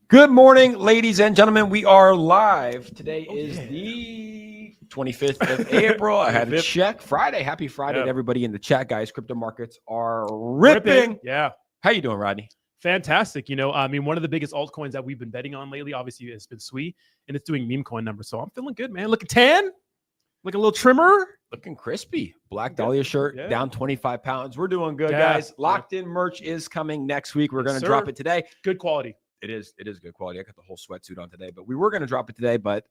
Good morning, ladies and gentlemen. We are live. Today is the 25th of April. I had to check. Friday. Happy Friday to everybody in the chat, guys. Crypto markets are ripping. Yeah. How you doing, Rodney? Fantastic. One of the biggest altcoins that we've been betting on lately, obviously, has been Sui, and it's doing Memecoin numbers. So I'm feeling good, man. Looking tan, looking a little trimmer. Looking crispy. Black Dahlia shirt, down 25 pounds. We're doing good, Yeah. guys. Locked in merch is coming next week. We're going to drop it today. Good quality. It is good quality. I got the whole sweatsuit on today, but we were going to drop it today, but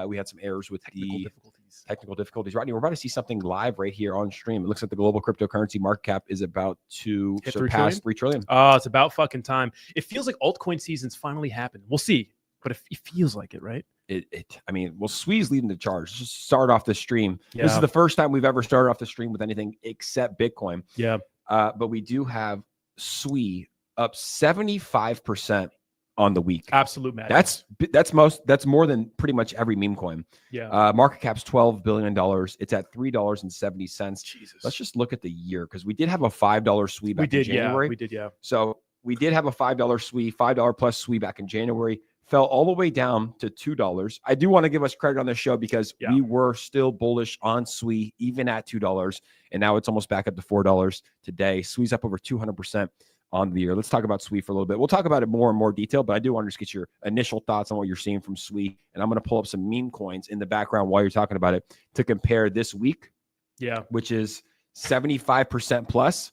we had some errors with technical difficulties. Rodney, we're about to see something live right here on stream. It looks like the global cryptocurrency market cap is about to surpass 3 trillion. Oh, it's about fucking time. It feels like altcoin season's finally happened. We'll see, but it feels like it, right? Sui's leading the charge. Let's just start off the stream. Yeah. This is the first time we've ever started off the stream with anything except Bitcoin. Yeah. But we do have Sui up 75% on the week. Absolute madness. That's more than pretty much every meme coin. Yeah. Market cap's $12 billion. It's at $3.70. Jesus. Let's just look at the year, because we did have a $5 Sui back in January. We did. So we did have a $5 Sui, $5 plus Sui back in January. Fell all the way down to $2. I do want to give us credit on this show because we were still bullish on Sui even at $2, and now it's almost back up to $4 today. Sui's up over 200% on the year. Let's talk about Sui for a little bit. We'll talk about it more and more detail, but I do want to just get your initial thoughts on what you're seeing from Sui. And I'm going to pull up some meme coins in the background while you're talking about it to compare this week, which is 75% plus,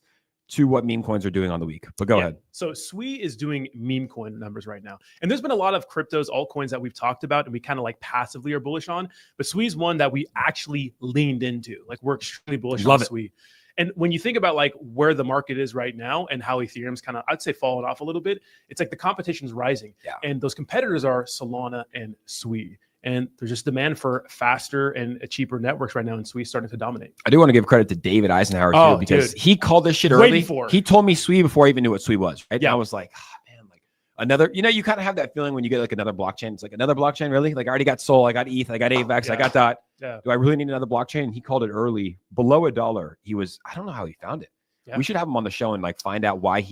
to what meme coins are doing on the week. But go ahead. So Sui is doing meme coin numbers right now. And there's been a lot of cryptos, altcoins that we've talked about and we kind of like passively are bullish on. But Sui is one that we actually leaned into. Like, we're extremely bullish on Sui. And when you think about like where the market is right now and how Ethereum's kind of, I'd say, fallen off a little bit, it's like the competition's rising. Yeah. And those competitors are Solana and Sui. And there's just demand for faster and cheaper networks right now, and Sui starting to dominate. I do want to give credit to David Eisenhower too, because he called this shit early. He told me Sui before I even knew what Sui was. Right? Yeah. And I was like, man, like another, you kind of have that feeling when you get like another blockchain. It's like, another blockchain, really? Like, I already got Sol, I got ETH, I got AVAX, I got DOT. Yeah. Do I really need another blockchain? And he called it early, below $1. He was, I don't know how he found it. Yeah. We should have him on the show and like find out why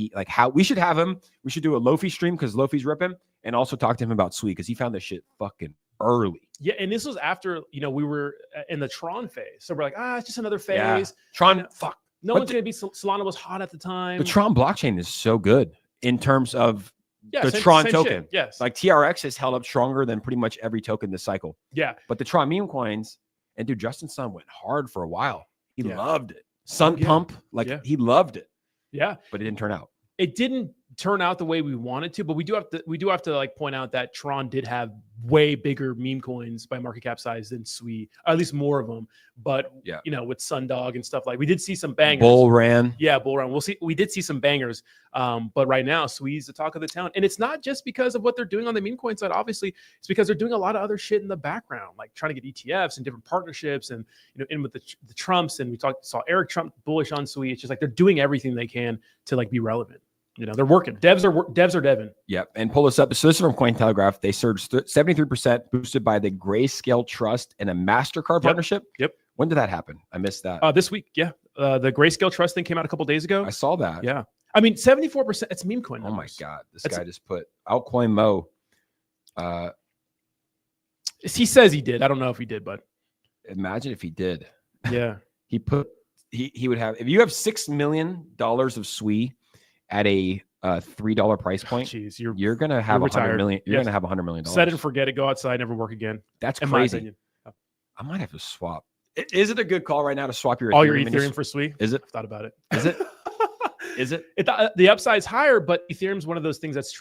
we should have him. We should do a Loafy stream because Loafy's ripping, and also talk to him about Sui because he found this shit fucking early. Yeah, and this was after, we were in the Tron phase. So we're like, it's just another phase. Yeah. Tron, fuck. No one's going to be, Solana was hot at the time. The Tron blockchain is so good in terms of the Tron token. Shit. Yes. Like, TRX has held up stronger than pretty much every token this cycle. Yeah. But the Tron meme coins, and dude, Justin Sun went hard for a while. He loved it. Sun Pump, he loved it. Yeah. But it didn't turn out. It didn't turn out the way we wanted to, but we do have to like point out that Tron did have way bigger meme coins by market cap size than Sui, or at least more of them. But with Sundog and stuff, like, we did see some bangers. Bull ran. Yeah, Bull ran. We did see some bangers. But right now, Sui's the talk of the town. And it's not just because of what they're doing on the meme coin side. Obviously, it's because they're doing a lot of other shit in the background, like trying to get ETFs and different partnerships, and in with the Trumps. And we saw Eric Trump bullish on Sui. It's just like they're doing everything they can to like be relevant. They're working. Devs are deving. Yep. And pull this up. So this is from Cointelegraph. They surged 73%, boosted by the Grayscale Trust and a MasterCard partnership. Yep. When did that happen? I missed that. This week. Yeah. The Grayscale Trust thing came out a couple days ago. I saw that. Yeah. I mean, 74%. It's meme coin numbers. Oh my God. This guy just put altcoin Mo. He says he did. I don't know if he did, but imagine if he did. Yeah. he would have, if you have $6 million of Sui at a $3 price point, you're gonna have $100 million. You're gonna have $100 million. Set it and forget it. Go outside, never work again. That's crazy. I might have to swap. Is it a good call right now to swap your Ethereum for Sui? Is it? I've thought about it. Is it? Is it? The upside's higher, but Ethereum's one of those things that's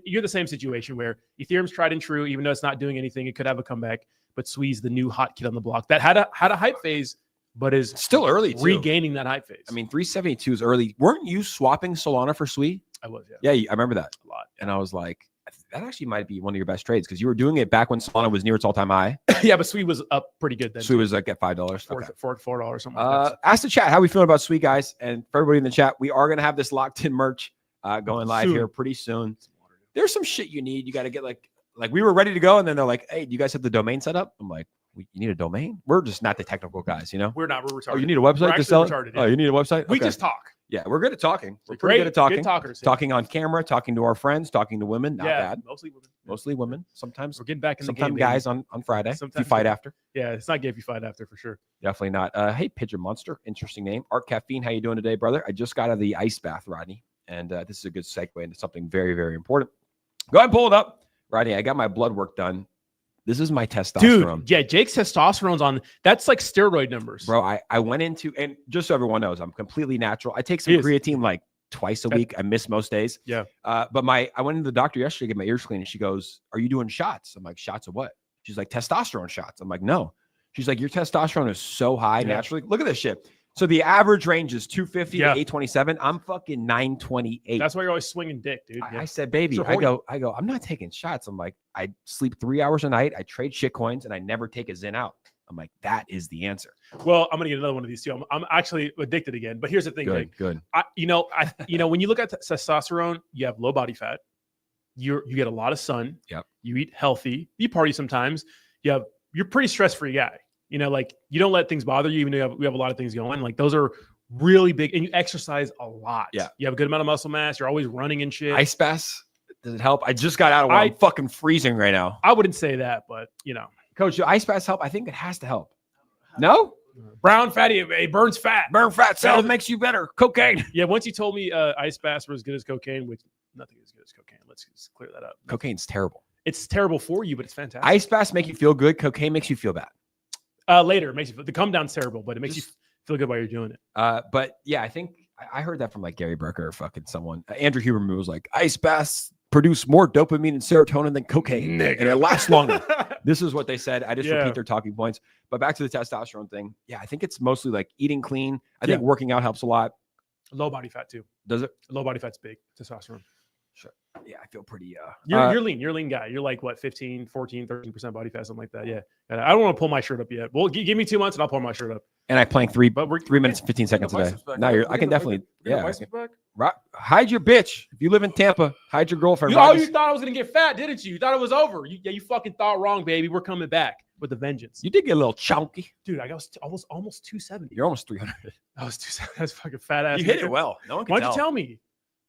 you're the same situation where Ethereum's tried and true, even though it's not doing anything. It could have a comeback, but Sui's the new hot kid on the block that had a hype phase, but is still early too. Regaining that hype phase. I mean, 372 is early. Weren't you swapping Solana for Sui? I was, yeah. Yeah, I remember that a lot. And I was like, that actually might be one of your best trades because you were doing it back when Solana was near its all-time high. Yeah, but Sui was up pretty good then. Sui was like at $5. $4 something like that. Ask the chat how we feeling about Sui, guys. And for everybody in the chat, we are going to have this locked in merch going live here pretty soon. There's some shit you need. You got to get like we were ready to go. And then they're like, hey, do you guys have the domain set up? I'm like, you need a domain? We're just not the technical guys, We're not. We're retarded. Oh, you need a website to sell it? Oh, you need a website? We just talk. Yeah, we're good at talking. We're Great, pretty good at talking. Good talkers. Talking on camera, talking to our friends, talking to women. Not bad. Mostly women. Mostly women. Sometimes We're getting back in the game. Sometimes guys on Friday. Sometimes if you fight after. Yeah, it's not gay if you fight after for sure. Definitely not. Hey, Pigeon Monster. Interesting name. Art Caffeine. How you doing today, brother? I just got out of the ice bath, Rodney. And this is a good segue into something very, very important. Go ahead and pull it up. Rodney, I got my blood work done. This is my testosterone. Dude, yeah, Jake's testosterone's on. That's like steroid numbers. Bro, I went into, and just so everyone knows, I'm completely natural. I take some creatine like twice a week. I miss most days. Yeah. But I went into the doctor yesterday to get my ears cleaned, and she goes, "Are you doing shots?" I'm like, "Shots of what?" She's like, "Testosterone shots." I'm like, "No." She's like, "Your testosterone is so high naturally. Look at this shit." So the average range is 250 to 827. I'm fucking 928. That's why you're always swinging dick, dude. I said, baby, I go, I'm not taking shots. I'm like, I sleep 3 hours a night. I trade shit coins and I never take a Zen out. I'm like, that is the answer. Well, I'm going to get another one of these too. I'm actually addicted again, but here's the thing. Good. When you look at testosterone, you have low body fat. You get a lot of sun. Yep. You eat healthy. You party sometimes. You're pretty stress-free guy. You don't let things bother you, even though we have a lot of things going. Like those are really big, and you exercise a lot. Yeah. You have a good amount of muscle mass. You're always running and shit. Ice baths, does it help? I just got out of one. I'm fucking freezing right now. I wouldn't say that, but Coach, do ice baths help? I think it has to help. No? Brown fatty, it burns fat. Burn fat cells makes you better. Cocaine. Yeah, once you told me ice baths were as good as cocaine, which nothing is as good as cocaine. Let's just clear that up. Cocaine's terrible. It's terrible for you, but it's fantastic. Ice baths make you feel good. Cocaine makes you feel bad. Later, it makes you the come down's terrible, but it makes you feel good while you're doing it. But yeah, I think I heard that from like Gary Barker or fucking someone. Andrew Huberman was like, ice baths produce more dopamine and serotonin than cocaine, and it lasts longer. This is what they said. I just repeat their talking points. But back to the testosterone thing. Yeah, I think it's mostly like eating clean. I think working out helps a lot. Low body fat too. Does it? Low body fat's big. Testosterone. Sure. Yeah, I feel pretty. You're lean. You're a lean guy. You're like what, 15, 14, 13% body fat, something like that. Yeah. And I don't want to pull my shirt up yet. Well, give me 2 months and I'll pull my shirt up. And I plank 3 minutes and 15 seconds today. No, I can definitely. Yeah. Hide your bitch. If you live in Tampa, hide your girlfriend. You thought I was gonna get fat, didn't you? You thought it was over. You fucking thought wrong, baby. We're coming back with a vengeance. You did get a little chunky, dude. I was almost 270. You're almost 300. I was 270. That's fucking fat ass. You hit it well. No one can Why'd you tell me?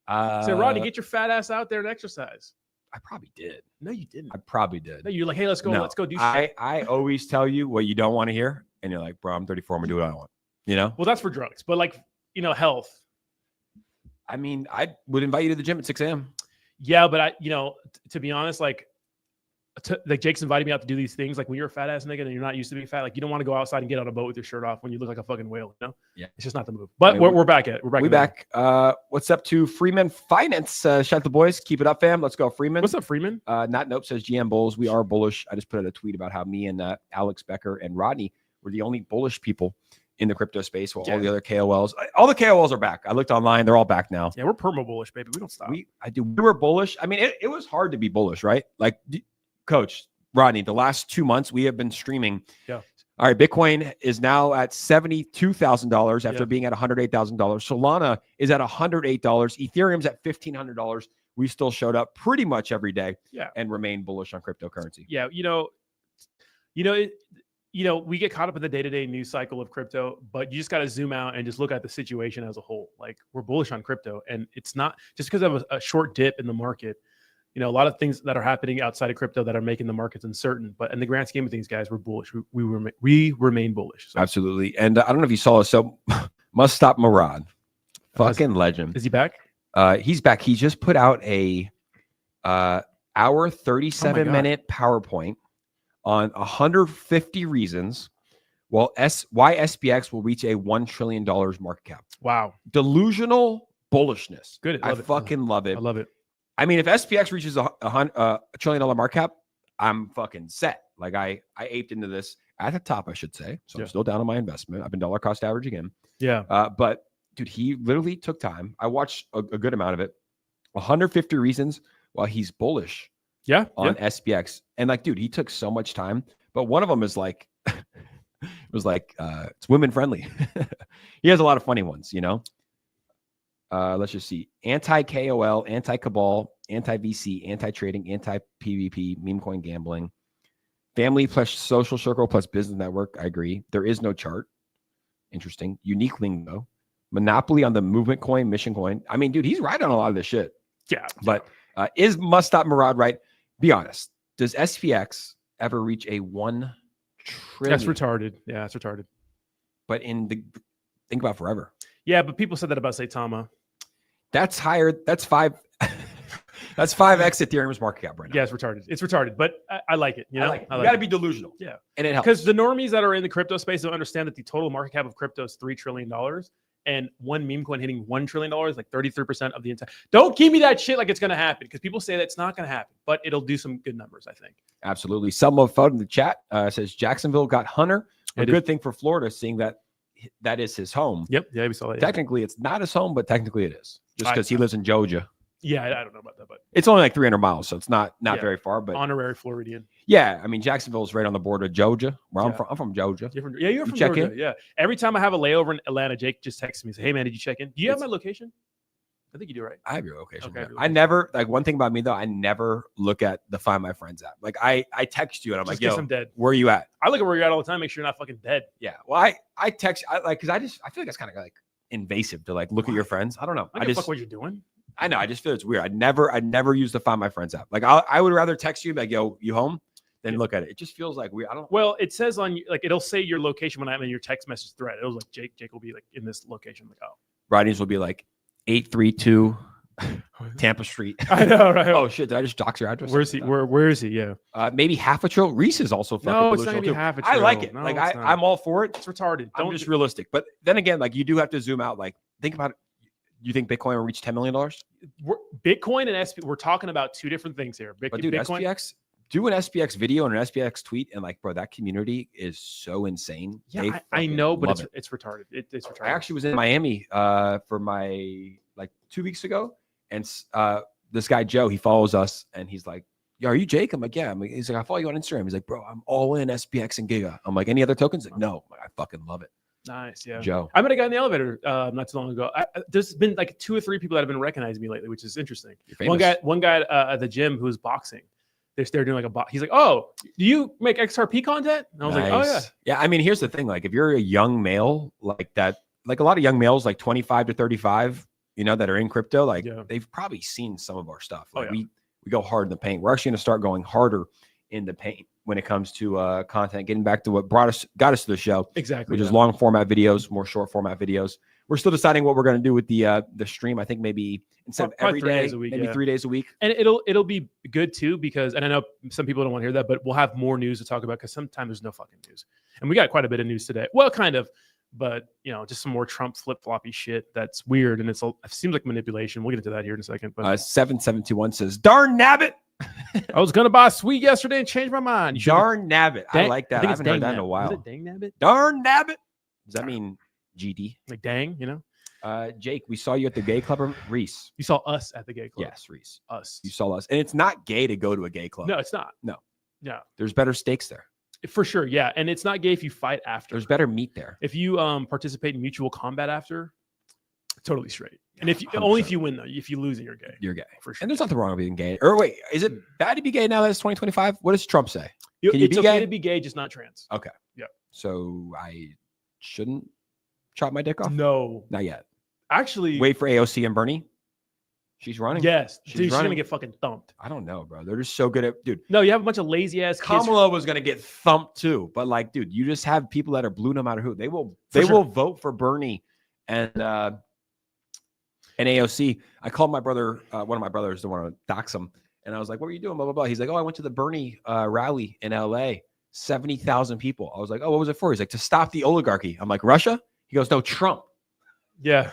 Say, Rodney, get your fat ass out there and exercise. I probably did. No, you didn't. I probably did. No, you're like, hey, let's go do shit. I always tell you what you don't want to hear, and you're like, bro, I'm 34. I'm gonna do what I want. Well, that's for drugs, but like, health. I mean, I would invite you to the gym at 6 a.m. Yeah, but to be honest, like Jake's invited me out to do these things. Like when you're a fat ass nigga and you're not used to being fat, like you don't want to go outside and get on a boat with your shirt off when you look like a fucking whale. Yeah, it's just not the move. But we're back at it. We're back. What's up to Freeman Finance? Shout out the boys. Keep it up, fam. Let's go, Freeman. What's up, Freeman? Not Nope says GM Bulls. We are bullish. I just put out a tweet about how me and Alex Becker and Rodney were the only bullish people in the crypto space, while all the other KOLs, are back. I looked online; they're all back now. Yeah, we're perma bullish, baby. We don't stop. We were bullish. I mean, it was hard to be bullish, right? Like, Coach Rodney, the last 2 months we have been streaming. Yeah. All right, Bitcoin is now at $72,000 after being at $108,000. Solana is at $108. Ethereum's at $1,500. We still showed up pretty much every day, and remain bullish on cryptocurrency. Yeah, we get caught up in the day-to-day news cycle of crypto, but you just got to zoom out and just look at the situation as a whole. Like, we're bullish on crypto, and it's not just because of a short dip in the market. A lot of things that are happening outside of crypto that are making the markets uncertain. But in the grand scheme of things, guys, we're bullish. We remain bullish. So. Absolutely. And I don't know if you saw us. So Must Stop Murad, fucking legend. Is he back? He's back. He just put out a hour 37-minute PowerPoint on 150 reasons why SPX will reach a $1 trillion market cap. Wow. Delusional bullishness. Good. I fucking love it. I love it. I mean, if SPX reaches a $1 trillion market cap, I'm fucking set. Like I aped into this at the top, I should say. So I'm still down on my investment. I've been dollar cost average again. Yeah. But dude, he literally took time. I watched a good amount of it. 150 reasons why he's bullish. Yeah. On SPX. And like, dude, he took so much time. But one of them is like, it's women friendly. He has a lot of funny ones, Let's just see. Anti-KOL, anti-cabal, anti-VC, anti-trading, anti-PVP, Memecoin gambling, family plus social circle plus business network. I agree. There is no chart. Interesting. Unique lingo. Monopoly on the movement coin, mission coin. I mean, dude, he's right on a lot of this shit. Yeah. But is Must Stop Murad right? Be honest. Does SPX ever reach a 1 trillion? That's retarded. Yeah, that's retarded. But think about forever. Yeah, but people said that about Saitama. That's higher. That's 5. That's 5x Ethereum's market cap right now. Yeah, it's retarded. It's retarded, but I like it. You know, I like it. You got to be delusional. Yeah, and it helps because the normies that are in the crypto space don't understand that the total market cap of crypto is $3 trillion, and one meme coin hitting $1 trillion, like 33% of the entire. Don't give me that shit like it's going to happen, because people say that's not going to happen, but it'll do some good numbers, I think. Absolutely. Selma Fud in the chat says Jacksonville got Hunter. A good thing for Florida, seeing that is his home. Yep. Yeah, we saw that. Technically, it's not his home, but technically it is, just because he lives in Georgia. Yeah, I don't know about that, but it's only like 300 miles, so it's not very far. But honorary Floridian. Yeah, I mean Jacksonville is right on the border of Georgia, where I'm from. I'm from Georgia. You're from Georgia. Yeah. Every time I have a layover in Atlanta, Jake just texts me and says, "Hey man, did you check in? Do you have my location?" I think you do, right? I have your location. Okay. I never, like, one thing about me though, I never look at the Find My Friends app. Like I text you and I'm just like, yo, I'm dead. Where are you at? I look at where you're at all the time, make sure you're not fucking dead. Yeah. Well, I text, because I feel like that's kind of like invasive to like look at your friends. I don't know. I just fuck what you're doing. I know. I just feel it's weird. I never use the Find My Friends app. Like I would rather text you like, yo, you home? Then look at it. It just feels like weird. I don't. Well, it says on, like, it'll say your location when I'm in your text message thread. It was like Jake will be like in this location. I'm like, oh. Writings will be like 832 Tampa Street. I know, right? Oh shit! Did I just dox your address? Where's he? Where is he? Yeah. Maybe half a trill. Reese is also fucking. No, it's not gonna be half a trill. I like it. No, like I'm all for it. It's retarded. I'm just realistic. But then again, like you do have to zoom out. Like think about it. You think Bitcoin will reach $10 million? Bitcoin and SPX, we're talking about two different things here. But dude, Bitcoin, SPX, do an SPX video and an SPX tweet, and like, bro, that community is so insane. Yeah, I know, but it's retarded. It's retarded. I actually was in Miami for my 2 weeks ago, and this guy Joe, he follows us, and he's like, "Yo, are you Jake?" I'm like, "Yeah." He's like, "I follow you on Instagram." He's like, "Bro, I'm all in SPX and Giga." I'm like, "Any other tokens?" Like, no. Like, I fucking love it. Nice, yeah. Joe. I met a guy in the elevator not too long ago. There's been like 2 or 3 people that have been recognizing me lately, which is interesting. One guy at the gym who's boxing. They're doing like a box. He's like, "Oh, do you make XRP content?" And I was like, "Oh yeah." Yeah, I mean, here's the thing. Like, if you're a young male like that, like a lot of young males, like 25 to 35, that are in crypto, like they've probably seen some of our stuff. Like we go hard in the paint. We're actually going to start going harder in the paint when it comes to content, getting back to what got us to the show. Exactly. Which is long format videos, more short format videos. We're still deciding what we're going to do with the stream. I think maybe instead of every day, maybe 3 days a week. And it'll be good too, because, and I know some people don't want to hear that, but we'll have more news to talk about, because sometimes there's no fucking news. And we got quite a bit of news today. Well, kind of, but just some more Trump flip-floppy shit that's weird, and it seems like manipulation. We'll get into that here in a second. But 7721 says, "Darn nabbit." I was gonna buy a sweet yesterday and change my mind. Darn nabbit. I like that. I haven't heard that in a while. Is it dang nabbit? Darn nabbit. Does that mean GD? Like dang, Jake, we saw you at the gay club. Reese. You saw us at the gay club. Yes, Reese. Us. You saw us. And it's not gay to go to a gay club. No, it's not. No. Yeah. There's better steaks there. For sure. Yeah. And it's not gay if you fight after. There's better meat there. If you participate in mutual combat after, totally straight. And if you, only if you win, though. If you lose, you're gay. You're gay. For sure. And there's nothing wrong with being gay. Or wait, is it bad to be gay now that it's 2025? What does Trump say? Can you be okay gay? To be gay, just not trans. Okay. Yeah. So I shouldn't chop my dick off? No. Not yet. Actually. Wait for AOC and Bernie. She's running. Yes. She's going to get fucking thumped. I don't know, bro. They're just so good at, dude. No, you have a bunch of lazy ass kids. Kamala was going to get thumped too. But like, dude, you just have people that are blue no matter who. They will vote for Bernie and AOC. I called my brother, one of my brothers, to want to dox him. And I was like, "What were you doing?" Blah, blah, blah. He's like, "Oh, I went to the Bernie rally in LA. 70,000 people." I was like, "Oh, what was it for?" He's like, "To stop the oligarchy." I'm like, "Russia?" He goes, "No, Trump." Yeah.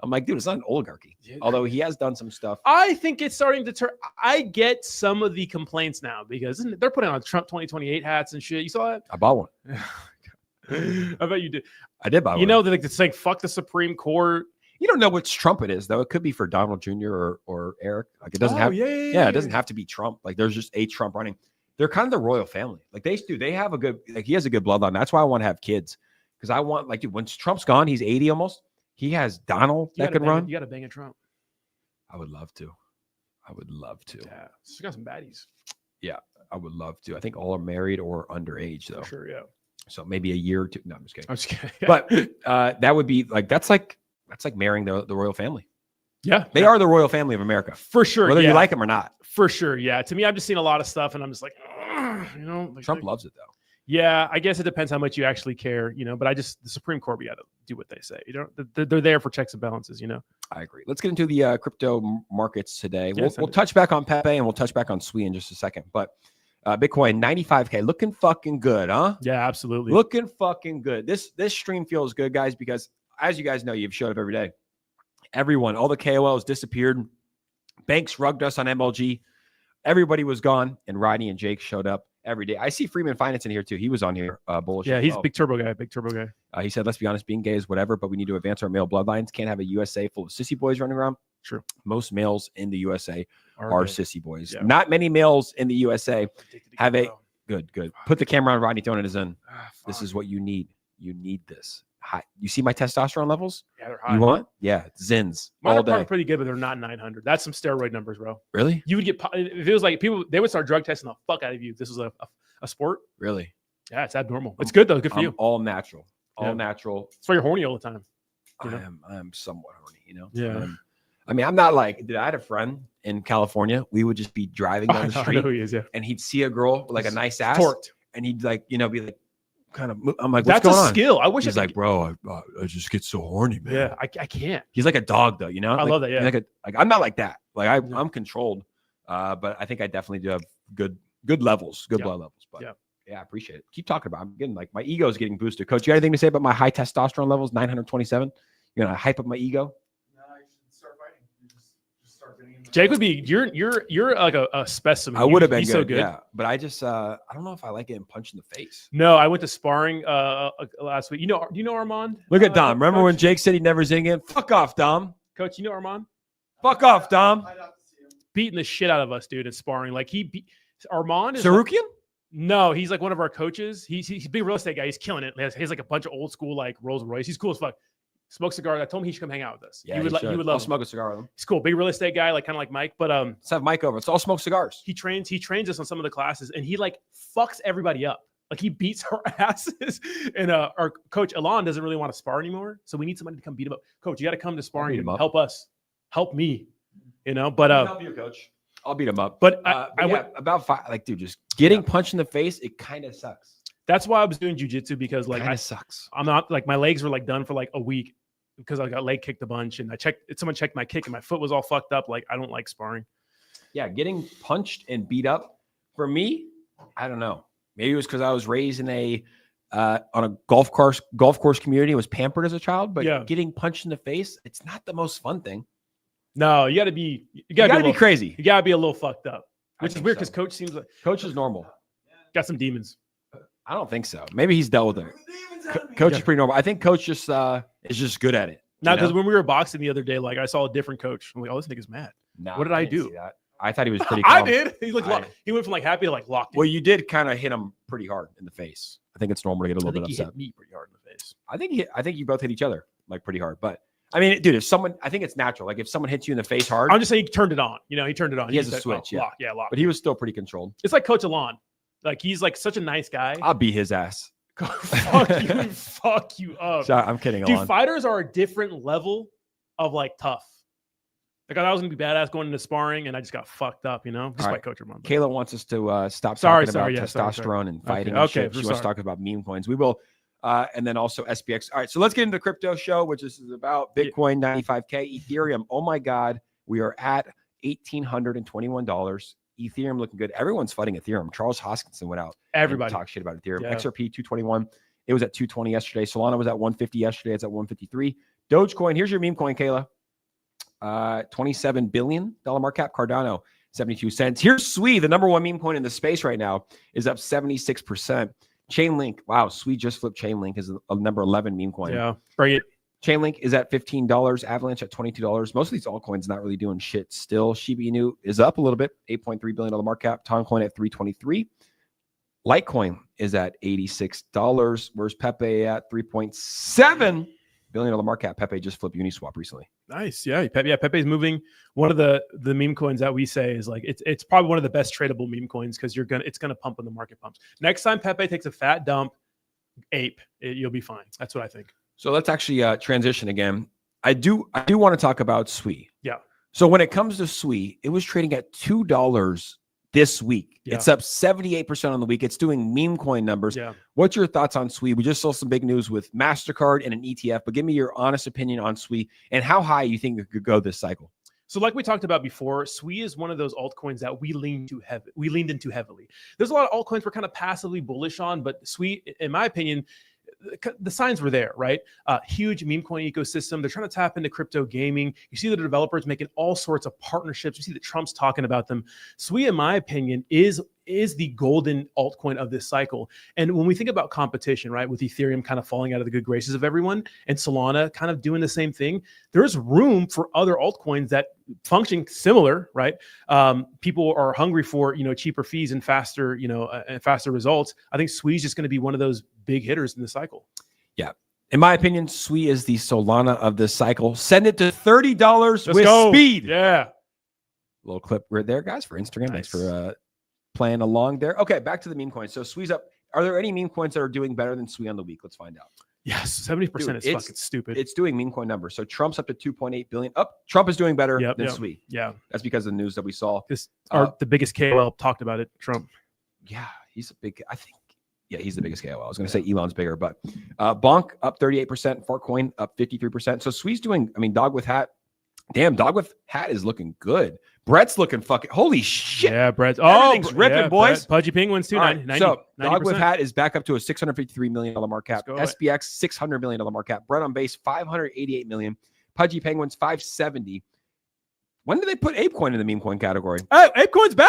I'm like, dude, it's not an oligarchy. Yeah. Although he has done some stuff. I think it's starting to turn. I get some of the complaints now, because they're putting on Trump 2028 hats and shit. You saw that? I bought one. I bet you did. I did buy one. It's like, fuck the Supreme Court. You don't know which Trump it is, though. It could be for Donald Jr. or Eric. Like, it doesn't have. Yeah, it doesn't have to be Trump. Like, there's just a Trump running. They're kind of the royal family. Like, they have a good. Like, he has a good bloodline. That's why I want to have kids, because I want, like, dude, when Trump's gone, he's 80 almost. He has Donald that could run. You got to bang a Trump. I would love to. Yeah, she's got some baddies. Yeah, I would love to. I think all are married or underage, though. For sure, yeah. So maybe a year or two. No, I'm just kidding. I'm just kidding. But that would be like, that's like That's like marrying the royal family. Yeah. They are the royal family of America. For sure. Whether you like them or not. For sure. Yeah. To me, I'm just seeing a lot of stuff and I'm just like, like, Trump loves it though. Yeah. I guess it depends how much you actually care, but the Supreme Court, we got to do what they say. They're there for checks and balances, I agree. Let's get into the crypto markets today. Yeah, We'll touch back on Pepe and we'll touch back on Sui in just a second. But Bitcoin, 95K, looking fucking good, huh? Yeah, absolutely. Looking fucking good. This stream feels good, guys, because as you guys know, you've showed up every day. Everyone, all the KOLs disappeared. Banks rugged us on MLG. Everybody was gone, and Rodney and Jake showed up every day. I see Freeman Finance in here too. He was on here, Bullish. Yeah, he's a big turbo guy. He said, let's be honest, being gay is whatever, but we need to advance our male bloodlines. Can't have a USA full of sissy boys running around. True. Most males in the USA are sissy boys. Yeah. Not many males in the USA have a good. Put the camera on Rodney throwing in his own. This is what you need. You need this. High. You see my testosterone levels? Yeah, they're high. You want? Yeah, Zins. Mine all day. are pretty good, but they're not 900. That's some steroid numbers, bro. Really? You would get, if it was like people, they would start drug testing the fuck out of you. This was a sport. Really? Yeah, it's abnormal. It's good though. Good for you. All natural. All natural. That's why you're horny all the time. I'm somewhat horny, Yeah. I mean, I'm not like, I had a friend in California. We would just be driving down the street I know he is, yeah. and he'd see a girl with like a nice ass. Torqued. And he'd like, be like, kind of, I'm like, what's That's going a on? skill. I wish He's like, bro, I just get so horny, man. Yeah, I can't. He's like a dog though, I love that. Yeah. Like I'm not like that. Like I'm controlled. But I think I definitely do have good levels, blood levels. But yeah, I appreciate it. Keep talking about it. I'm getting like my ego is getting boosted. Coach, you got anything to say about my high testosterone levels, 927? You're gonna hype up my ego? No, you should start fighting. You just start getting in the Jake would be you're like a specimen. I would have been good, good, so good. yeah. But I just I don't know if I like getting punched in the face. No, I went to sparring last week. Do you know Armand? Look at Dom. Remember Coach? when Jake said he'd never zing it? Fuck off, Dom. Coach, you know Armand? Fuck off, Dom. I'd have to see him. Beating the shit out of us, dude, in sparring. Like Armand is Sarukian? no, he's like one of our coaches. He's a big real estate guy. He's killing it. He has like a bunch of old school like Rolls Royce. He's cool as fuck. Smokes cigars. I told him he should come hang out with us. Yeah, he would I'll love him. smoke a cigar with him. He's cool. Big real estate guy, like kind of like Mike. But Let's have Mike over. Let's all smoke cigars. he trains us on some of the classes, and he like fucks everybody up. Like he beats our asses. And our coach Alon doesn't really want to spar anymore, so we need somebody to come beat him up. Coach, you got to come to sparring and help us, help me. But I'll help you, Coach. I'll beat him up. But I went about 5. Like, dude, just getting punched in the face, it kind of sucks. That's why I was doing jujitsu, because like sucks. I'm not like, my legs were like done for like a week because I got leg kicked a bunch, and someone checked my kick and my foot was all fucked up. Like, I don't like sparring. Yeah, getting punched and beat up for me, I don't know. Maybe it was because I was raised in on a golf course community, was pampered as a child, but getting punched in the face, it's not the most fun thing. No, you gotta be crazy. You gotta be a little fucked up, which is weird because Coach seems like Coach is normal. Got some demons. I don't think so. Maybe he's dealt with it. Coach is pretty normal. I think Coach just is just good at it. Now, because when we were boxing the other day, like I saw a different coach. I'm like, oh, this nigga's mad. No, what did I do? I thought he was pretty calm. I did. He went from like happy to like locked in. Well, you did kind of hit him pretty hard in the face. I think it's normal to get a little bit upset. He hit me pretty hard in the face. I think you both hit each other like pretty hard. But I mean, dude, I think it's natural. Like if someone hits you in the face hard, I'm just saying he turned it on. He turned it on. He has a switch. Lock. But he was still pretty controlled. It's like Coach Alon. Like he's like such a nice guy. I'll beat his ass. fuck you up. Sorry, I'm kidding. Dude, fighters are a different level of like tough. Like I thought I was gonna be badass going into sparring, and I just got fucked up. Just by Coach Armand. Kayla wants us to stop talking about testosterone and fighting. Okay, and shit. She wants to talk about meme coins. We will, and then also SPX. All right, so let's get into the crypto show, which is about Bitcoin, 95K, Ethereum. Oh my God, we are at $1,821. Ethereum looking good. Everyone's fighting Ethereum. Charles Hoskinson went out. Everybody talk shit about Ethereum. XRP 221. It was at 220 yesterday. Solana was at 150 yesterday. It's at 153. Dogecoin. Here's your meme coin, Kayla. $27 billion market cap. Cardano, 72 cents. Here's Sui, the number one meme coin in the space right now, is up 76%. Chainlink. Wow, Sui just flipped Chainlink as a number 11 meme coin. Yeah, bring it. Chainlink is at $15. Avalanche at $22. Most of these altcoins not really doing shit still. Shiba Inu is up a little bit, $8.3 billion market cap. Toncoin at $323. Litecoin is at $86. Where's Pepe at $3.7 billion market cap? Pepe just flipped Uniswap recently. Nice. Yeah. Pepe's moving. One of the meme coins that we say is like, it's probably one of the best tradable meme coins because it's going to pump when the market pumps. Next time Pepe takes a fat dump, you'll be fine. That's what I think. So let's actually transition again. I do want to talk about Sui. Yeah. So when it comes to Sui, it was trading at $2 this week. Yeah. It's up 78% on the week. It's doing meme coin numbers. Yeah. What's your thoughts on Sui? We just saw some big news with MasterCard and an ETF, but give me your honest opinion on Sui and how high you think it could go this cycle. So like we talked about before, Sui is one of those altcoins that we leaned into heavily. There's a lot of altcoins we're kind of passively bullish on, but Sui, in my opinion, the signs were there, right? Huge meme coin ecosystem. They're trying to tap into crypto gaming. You see the developers making all sorts of partnerships. You see that Trump's talking about them. Sui, in my opinion, is the golden altcoin of this cycle. And when we think about competition, right, with Ethereum kind of falling out of the good graces of everyone and Solana kind of doing the same thing, there's room for other altcoins that function similar, right? People are hungry for, cheaper fees and faster, and faster results. I think Sui is just going to be one of those big hitters in the cycle. Yeah. In my opinion, Sui is the Solana of this cycle. Send it to $30 with speed. Yeah. Little clip right there, guys, for Instagram. Nice. Thanks for playing along there. Okay, back to the meme coins. So Sui's up. Are there any meme coins that are doing better than Sui on the week? Let's find out. Yes, 70% Dude, is fucking stupid. It's doing meme coin numbers. So Trump's up to 2.8 billion. Trump is doing better than Sui. Yeah. That's because of the news that we saw. The biggest KOL talked about it, Trump. Yeah, he's a big, I think. Yeah, he's the biggest KOL. I was going to say Elon's bigger, but Bonk up 38%, Fartcoin up 53%. So Sui's doing, Dog with Hat. Damn, Dog with Hat is looking good. Brett's looking fucking, holy shit. Yeah, Brett. Everything's ripping, boys. Brett, Pudgy Penguins too. Right, 90, so 90%. Dog with Hat is back up to a $653 million market cap. Let's SPX, $600 million market cap. Brett on base, $588 million. Pudgy Penguins, $570. When did they put ApeCoin in the meme coin category? Hey, ApeCoin's back?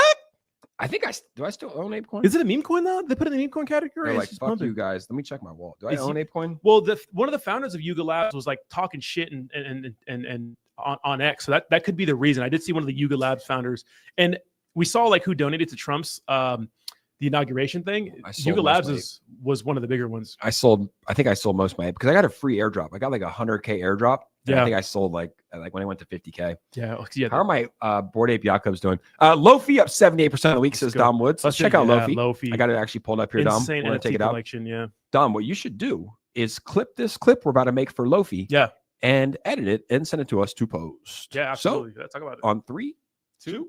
I think do I still own ApeCoin? Is it a meme coin now? They put it in the meme coin category? They're like, fuck you guys. Let me check my wallet. Do I own ApeCoin? Well, one of the founders of Yuga Labs was like talking shit and on X. So that could be the reason. I did see one of the Yuga Labs founders, and we saw like who donated to Trump's the inauguration thing. Yuga Labs was one of the bigger ones. I think I sold most of my because I got a free airdrop. I got like 100K airdrop. Yeah. I think I sold like when I went to 50K. Yeah. How are my Bored Ape Jacobs doing? Loafy up 78% of the week, says Dom Woods. Let's check out Loafy. I got it actually pulled up here, Dom. Insane want to take it out? Yeah. Dom, what you should do is clip this clip we're about to make for Loafy. Yeah. And edit it and send it to us to post. Yeah, absolutely. Let's talk about it. On 3, 2,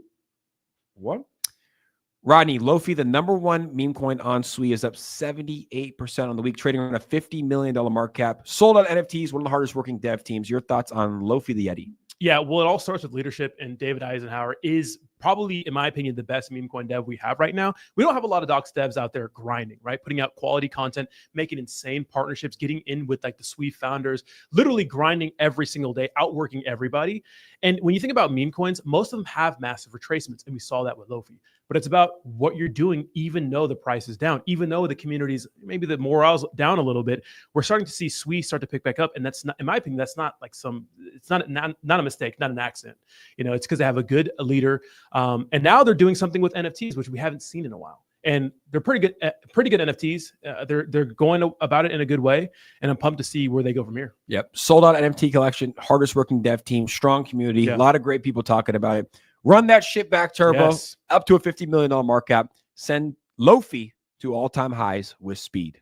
1. Rodney, Loafy, the #1 meme coin on Sui, is up 78% on the week, trading around a $50 million market cap. Sold out NFTs, one of the hardest working dev teams. Your thoughts on Loafy the Yeti? Yeah, well, it all starts with leadership, and David Eisenhower is probably, in my opinion, the best meme coin dev we have right now. We don't have a lot of docs devs out there grinding, right? Putting out quality content, making insane partnerships, getting in with like the Sui founders, literally grinding every single day, outworking everybody. And when you think about meme coins, most of them have massive retracements, and we saw that with Loafy. But it's about what you're doing, even though the price is down, even though the community's maybe the morale's down a little bit. We're starting to see Sui start to pick back up, and that's not, in my opinion, that's not like it's not a mistake, not an accident. It's because they have a good leader, and now they're doing something with NFTs, which we haven't seen in a while, and they're pretty good NFTs. They're going about it in a good way, and I'm pumped to see where they go from here. Yep, sold out NFT collection, hardest working dev team, strong community, a lot of great people talking about it. Run that shit back, Turbo, up to a $50 million market cap. Send Loafy to all-time highs with speed.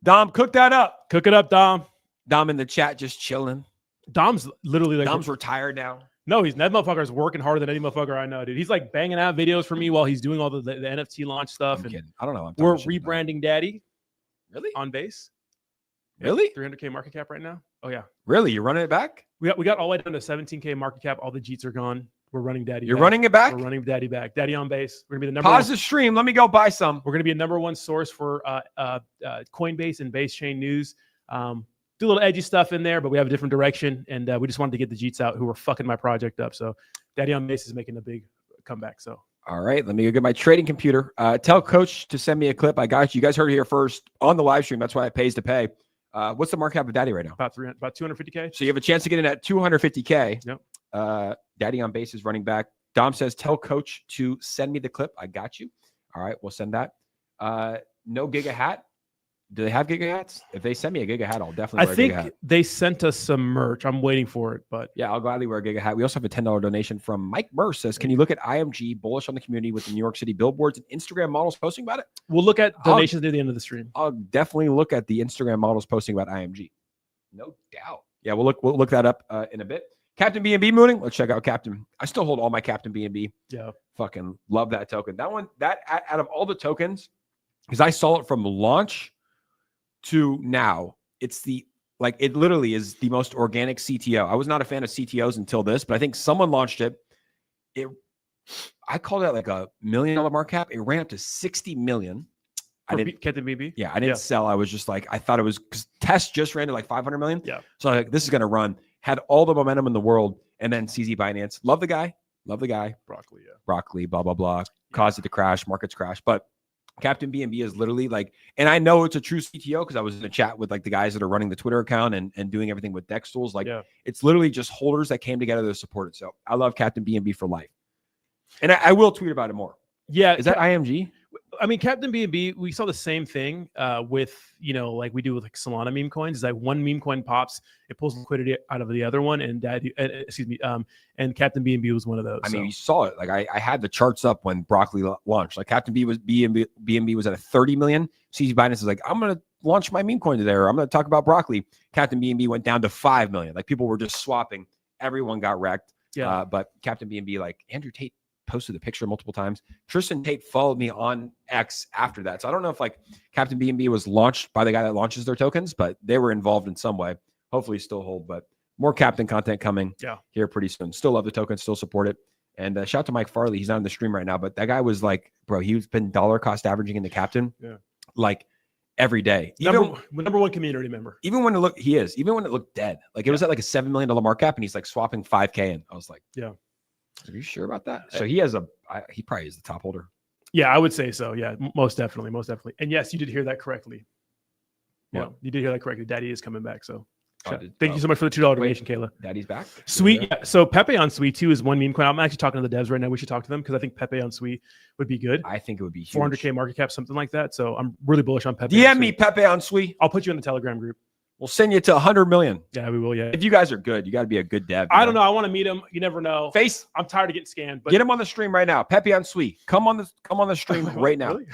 Dom, cook that up. Cook it up, Dom. Dom in the chat just chilling. Dom's literally like... Dom's retired now. No, that motherfucker's working harder than any motherfucker I know, dude. He's like banging out videos for me while he's doing all the NFT launch stuff. I'm kidding. I don't know. We're rebranding Daddy. Really? On base. Really? 300K market cap right now. Oh, yeah. Really? You're running it back? We got all the way down to 17K market cap. All the Jeets are gone. We're running Daddy You're running it back? We're running Daddy back. Daddy on base. We're going to be the number Pause the stream. Let me go buy some. We're going to be a #1 source for Coinbase and base chain news. Do a little edgy stuff in there, but we have a different direction. And we just wanted to get the Jeets out who were fucking my project up. So Daddy on base is making a big comeback. So. All right, let me go get my trading computer. Tell Coach to send me a clip. I got you. You guys heard it here first on the live stream. That's why it pays to pay. What's the market cap of Daddy right now? About 250K. So you have a chance to get in at 250K. Yep. Daddy on base is running back. Dom says, tell Coach to send me the clip. I got you. All right, we'll send that. No Giga hat. Do they have Giga hats? If they send me a Giga hat, I'll definitely wear a Giga hat. I think they sent us some merch. I'm waiting for it, but yeah, I'll gladly wear a Giga hat. We also have a $10 donation from Mike Merce. Says, can you look at IMG bullish on the community with the New York City billboards and Instagram models posting about it? We'll look at donations near the end of the stream. I'll definitely look at the Instagram models posting about IMG. No doubt. Yeah, we'll look that up in a bit. Captain BNB mooning. Let's check out Captain. I still hold all my Captain BNB. Yeah. Fucking love that token. That one, out of all the tokens, because I saw it from launch to now, it's it literally is the most organic CTO. I was not a fan of CTOs until this, but I think someone launched it. I called it like $1 million market cap. It ran up to 60 million. I didn't get the BB. Yeah, I didn't sell. I was just like, I thought it was because Test just ran to like 500 million. Yeah. So like, this is going to run. Had all the momentum in the world. And then CZ Binance. Love the guy. Broccoli, yeah. Broccoli, blah, blah, blah. Caused it to crash. Markets crash. But Captain BNB is literally like, and I know it's a true CTO because I was in a chat with like the guys that are running the Twitter account and doing everything with Dex tools. Like it's literally just holders that came together to support it. So I love Captain BNB for life. And I will tweet about it more. Yeah. Is that IMG? I mean, Captain BNB, we saw the same thing with, like we do with like Solana meme coins. Is like one meme coin pops, it pulls liquidity out of the other one, and and Captain BNB was one of those. I mean, you saw it. Like I had the charts up when Broccoli launched. Like Captain BNB was at a 30 million. CZ Binance is like, I'm gonna launch my meme coin today, or I'm gonna talk about Broccoli. Captain BNB went down to 5 million. Like people were just swapping. Everyone got wrecked. Yeah. But Captain BNB, like Andrew Tate posted the picture multiple times. Tristan Tate followed me on X after that. So I don't know if like Captain BNB was launched by the guy that launches their tokens, but they were involved in some way. Hopefully still hold, but more Captain content coming here pretty soon. Still love the token, still support it. And shout out to Mike Farley. He's not in the stream right now, but that guy was like, bro, he's been dollar cost averaging in the Captain like every day. Number one community member. Even when it looked, even when it looked dead. Like it was at like a $7 million market cap and he's like swapping 5K in. I was like, are you sure about that? So he probably is the top holder. Yeah, I would say so. Yeah, most definitely. And yes, you did hear that correctly. Yeah, you did hear that correctly. Daddy is coming back. So thank you so much for the $2 donation, Kayla. Daddy's back. Sweet. Yeah. So Pepe on Sui too is one meme coin. I'm actually talking to the devs right now. We should talk to them because I think Pepe on Sui would be good. I think it would be huge. 400K market cap, something like that. So I'm really bullish on Pepe. DM me Pepe on Sui. I'll put you in the Telegram group. We'll send you to 100 million. Yeah, we will. Yeah. If you guys are good, you got to be a good dev. I don't know. I want to meet him. You never know. I'm tired of getting scanned. But get him on the stream right now. Pepe on Sui. Come on the stream right now. Really?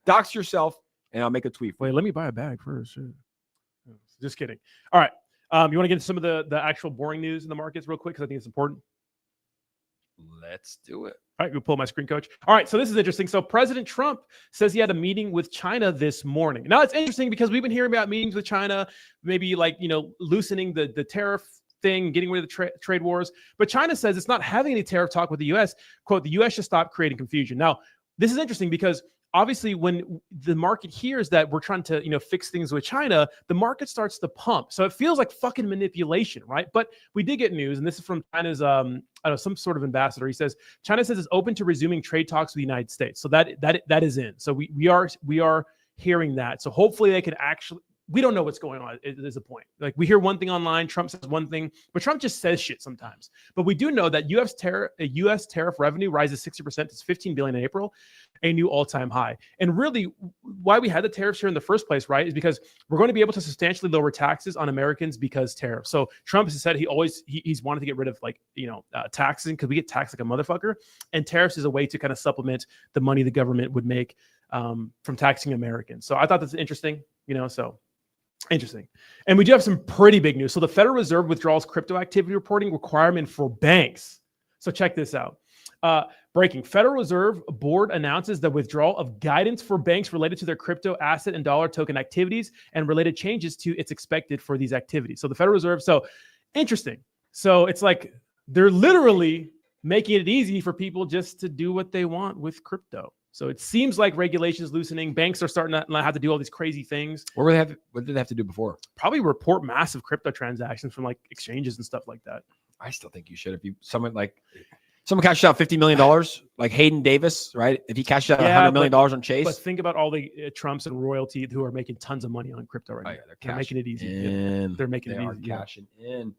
Dox yourself, and I'll make a tweet. Wait, let me buy a bag first. Just kidding. All right. You want to get into some of the actual boring news in the markets real quick because I think it's important. Let's do it. All right, we'll pull my screen, coach. All right, so this is interesting. So President Trump says he had a meeting with China this morning. Now, it's interesting because we've been hearing about meetings with China, maybe like, loosening the tariff thing, getting rid of the trade wars. But China says it's not having any tariff talk with the U.S. Quote, the U.S. should stop creating confusion. Now, this is interesting because obviously when the market hears that we're trying to, fix things with China, the market starts to pump. So it feels like fucking manipulation, right? But we did get news, and this is from China's, some sort of ambassador. He says, China says it's open to resuming trade talks with the United States. So that is in. So we are hearing that. So hopefully they can actually, we don't know what's going on. It is a point. Like we hear one thing online, Trump says one thing, but Trump just says shit sometimes. But we do know that U.S. tariff revenue rises 60% to 15 billion in April, a new all-time high. And really, why we had the tariffs here in the first place, right, is because we're going to be able to substantially lower taxes on Americans because tariffs. So Trump has said he's wanted to get rid of taxes because we get taxed like a motherfucker, and tariffs is a way to kind of supplement the money the government would make from taxing Americans. So I thought that's interesting. So. Interesting. And we do have some pretty big news. So the Federal Reserve withdraws crypto activity reporting requirement for banks. So check this out. Breaking. Federal Reserve Board announces the withdrawal of guidance for banks related to their crypto asset and dollar token activities and related changes to its expected for these activities. So the Federal Reserve. So interesting. So it's like they're literally making it easy for people just to do what they want with crypto. So it seems like regulations loosening. Banks are starting to not have to do all these crazy things. What did they have to do before? Probably report massive crypto transactions from like exchanges and stuff like that. I still think you should. If someone cashed out $50 million, like Hayden Davis, right? If he cashed out $100 million on Chase. But think about all the Trumps and royalty who are making tons of money on crypto right now. They're making it easy. They're making it easy. Cashing in.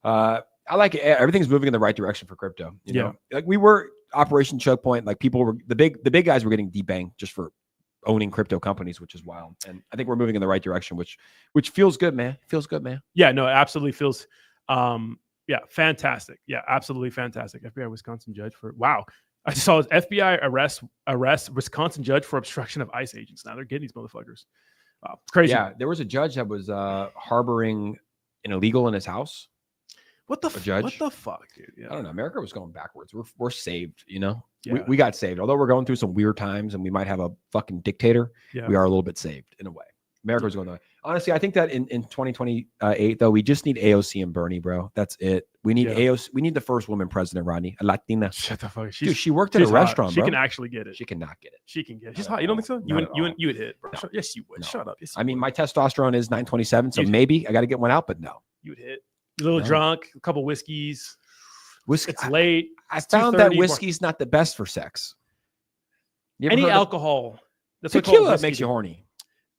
I like it. Everything's moving in the right direction for crypto. You know? Like we were Operation Choke Point. Like people were the big guys were getting debanked just for owning crypto companies, which is wild. And I think we're moving in the right direction, which feels good, man. Feels good, man. Yeah, no, it absolutely feels. Fantastic. Yeah, absolutely fantastic. FBI Wisconsin judge for I saw FBI arrest Wisconsin judge for obstruction of ICE agents. Now they're getting these motherfuckers. Wow, it's crazy. Yeah, there was a judge that was harboring and illegal in his house. What the judge? What the fuck, dude? Yeah. I don't know. America was going backwards. We're saved, you know. Yeah. We got saved. Although we're going through some weird times and we might have a fucking dictator, Yeah. we are a little bit saved in a way. America was going that way. Honestly, I think that in 2028 though, we just need AOC and Bernie, bro. That's it. We need AOC. We need the first woman president, Rodney, a Latina. Shut the fuck. Dude, she worked at a restaurant, She bro. can actually get it. She cannot get it. She can get it. She's hot. You don't think so? You would hit, bro. No. Yes, you would. No. Shut up. Yes, I mean, my testosterone is 927, so You'd- maybe I got to get one out, but no. you would hit. You're a little No. drunk, a couple whiskeys. Whiskey. It's late. I It's found that 2:30, whiskey's not the best for sex. You ever Any heard of- alcohol. That's what I call tequila whiskey, makes you dude. horny.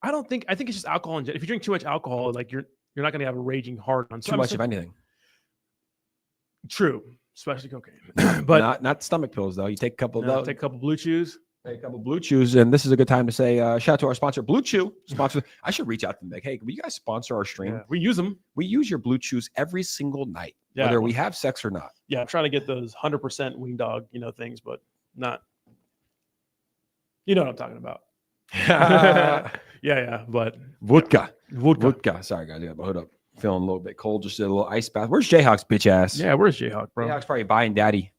I think it's just alcohol. If you drink too much alcohol, like you're not gonna have a raging hard on. Too much of anything. True, especially cocaine. But not stomach pills though. You take a couple of those. take a couple Blue Chews. Take a couple Blue Chews, and this is a good time to say shout out to our sponsor, Blue Chew. Sponsor. I should reach out to them. Like, hey, will you guys sponsor our stream? Yeah, we use them. We use your Blue Chews every single night, Yeah, whether we have sex or not. Yeah, I'm trying to get those 100% wing dog, things, but not. You know what I'm talking about. Yeah, but Vodka. vodka. Vodka. Sorry, guys. I got my hood up. Feeling a little bit cold. Just did a little ice bath. Where's Jayhawk's bitch ass? Yeah, where's Jayhawk, bro? Jayhawk's probably buying daddy.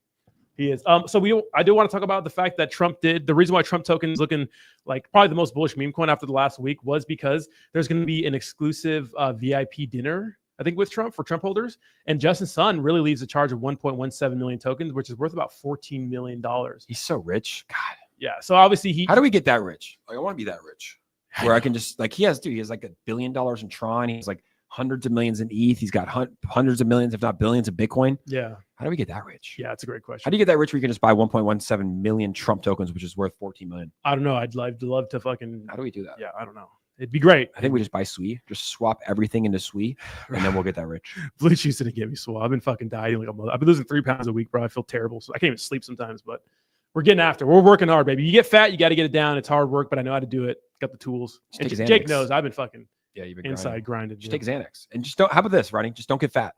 He is. So I do want to talk about the fact that Trump did. The reason why Trump token is looking like probably the most bullish meme coin after the last week was because there's going to be an exclusive VIP dinner, I think, with Trump for Trump holders. And Justin Sun really leads a charge of 1.17 million tokens, which is worth about $14 million. He's so rich. God. Yeah. So obviously How do we get that rich? Like, I want to be that rich. Where I can just he has like $1 billion in Tron. He's like hundreds of millions in ETH. He's got hundreds of millions, if not billions, of Bitcoin. Yeah. How do we get that rich? Yeah, it's a great question. How do you get that rich where you can just buy 1.17 million Trump tokens, which is worth 14 million? I don't know. I'd love to fucking. How do we do that? Yeah, I don't know. It'd be great. I think we just buy Sui, just swap everything into Sui, and then we'll get that rich. Blue Chews didn't get me swole. I've been fucking dieting like a mother. I've been losing 3 pounds a week, bro. I feel terrible. So I can't even sleep sometimes, but we're getting after. We're working hard, baby. You get fat, you got to get it down. It's hard work, but I know how to do it. Got the tools. And take Jake Xanax. knows I've been fucking Yeah, you've been inside grinded. Just take Xanax and just don't. How about this, Ronnie? Just don't get fat.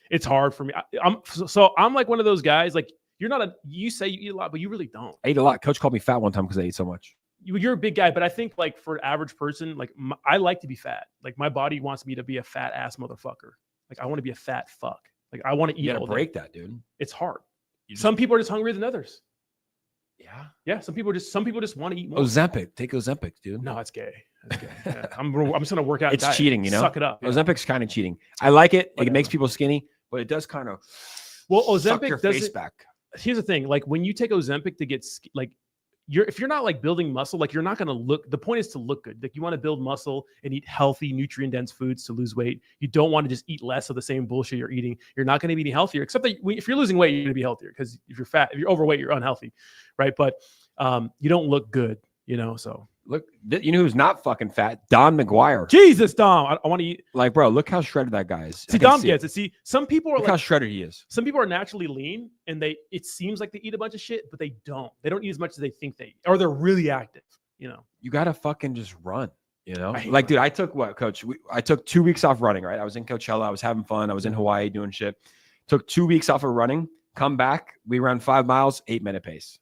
It's hard for me. I'm like one of those guys. Like you say you eat a lot, but you really don't. I ate a lot. Coach called me fat one time because I ate so much. You're a big guy, but I think like for an average person, like I like to be fat. Like my body wants me to be a fat ass motherfucker. Like I want to be a fat fuck. Like I want to eat. You gotta all day. break that, dude. It's hard. You Some people are just hungrier than others. Yeah. Some people just want to eat more. Ozempic. Take Ozempic, dude. No, it's gay. That's gay. Yeah. I'm just gonna work out. It's diet. cheating, you know? Suck it up. Yeah. Ozempic's kind of cheating. I like it. Like, Whatever. it makes people skinny, but it does kind of Well, suck your Ozempic face doesn't. back. Here's the thing: like when you take Ozempic to get like, if you're not like building muscle, like you're not gonna look. The point is to look good. Like you want to build muscle and eat healthy, nutrient-dense foods to lose weight. You don't want to just eat less of the same bullshit you're eating. You're not going to be any healthier. Except that if you're losing weight, you're going to be healthier because if you're fat, if you're overweight, you're unhealthy, right? But you don't look good, So Look, you know who's not fucking fat? Don McGuire. Jesus, Dom, I want to eat. Like, bro, look how shredded that guy is. See, Dom gets it. See, some people are Look how like, shredded he is. some people are naturally lean, and it seems like they eat a bunch of shit, but they don't. They don't eat as much as they think they eat, or they're really active. You gotta fucking just run. I hate Like, dude, I took what, Coach? I took 2 weeks off running. Right, I was in Coachella. I was having fun. I was in Hawaii doing shit. Took 2 weeks off of running. Come back. We ran 5 miles, 8-minute pace.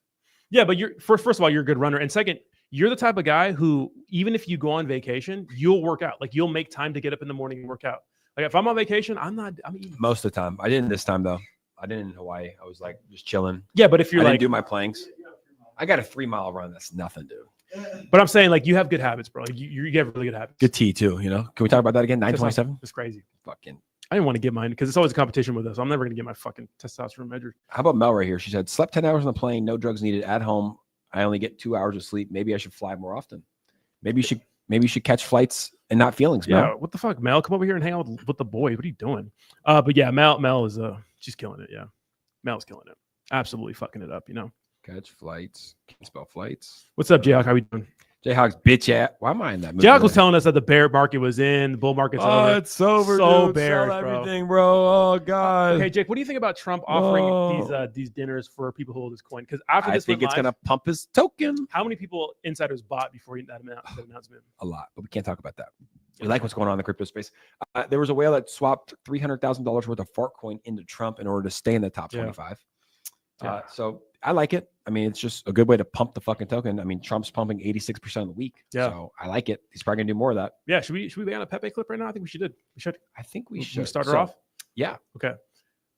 Yeah, but first of all, you're a good runner, and second, you're the type of guy who, even if you go on vacation, you'll work out. Like you'll make time to get up in the morning and work out. Like if I'm on vacation, I'm eating. Most of the time. I didn't this time though. I didn't in Hawaii. I was like just chilling. Yeah, but if you're I like, didn't do my planks. I got a 3-mile run. That's nothing, dude. but I'm saying like you have good habits, bro. Like you have really good habits. Good tea too. Can we talk about that again? 927. It's crazy. Fucking. I didn't want to get mine because it's always a competition with us. I'm never gonna get my fucking testosterone measured. How about Mel right here? She said, slept 10 hours on the plane, no drugs needed at home. I only get 2 hours of sleep. Maybe I should fly more often. Maybe you should catch flights and not feelings, Mel. Yeah, what the fuck, Mel? Come over here and hang out with the boy. What are you doing? But yeah, Mel is she's killing it. Yeah, Mel's killing it. Absolutely fucking it up. Catch flights. Can't spell flights. What's up, Jayhawk? How we doing? Jayhawk's bitch at. Why am I in that movie? Jayhawk was telling us that the bear market was in, the bull market's over. It's over. So dude. bearish, Sell bro. everything, bro. Oh god. Okay, Jake, what do you think about Trump offering these dinners for people who hold his coin? Because after I this think went it's live, gonna pump his token. how many people insiders bought before that announcement? A lot, but we can't talk about that. We like what's going on in the crypto space. There was a whale that swapped $300,000 worth of fart coin into Trump in order to stay in the top 25. So I like it. I mean, it's just a good way to pump the fucking token. I mean, Trump's pumping 86% of the week. Yeah. So I like it. He's probably gonna do more of that. Yeah. Should we be on a Pepe clip right now? I think we should. We should. I think we Can should start her off. Yeah. Okay.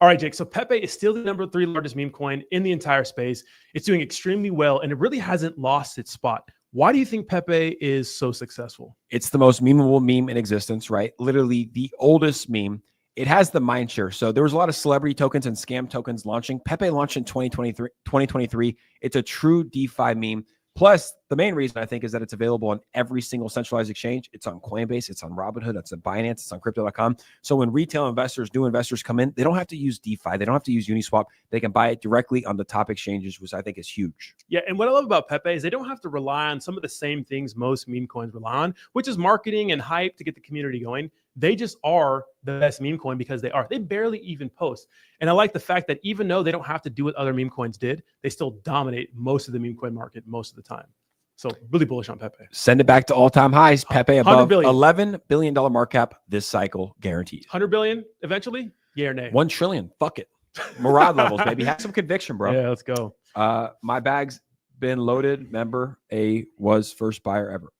All right, Jake. So Pepe is still the number 3 largest meme coin in the entire space. It's doing extremely well, and it really hasn't lost its spot. Why do you think Pepe is so successful? It's the most memeable meme in existence, right? Literally the oldest meme. It has the mind share. So there was a lot of celebrity tokens and scam tokens launching. Pepe launched in 2023. It's a true DeFi meme. Plus, the main reason I think is that it's available on every single centralized exchange. It's on Coinbase, it's on Robinhood, it's on Binance, it's on crypto.com. So when retail investors, new investors come in, they don't have to use DeFi. They don't have to use Uniswap. They can buy it directly on the top exchanges, which I think is huge. Yeah, and what I love about Pepe is they don't have to rely on some of the same things most meme coins rely on, which is marketing and hype to get the community going. They just are the best meme coin because they are. They barely even post. And I like the fact that even though they don't have to do what other meme coins did, they still dominate most of the meme coin market most of the time. So really bullish on Pepe. Send it back to all-time highs. Pepe above billion. $11 billion market cap this cycle, guaranteed. 100 billion eventually? Yeah or nay? 1 trillion. Fuck it. Murad levels, baby. Have some conviction, bro. Yeah, let's go. My bag's been loaded. Member A was first buyer ever.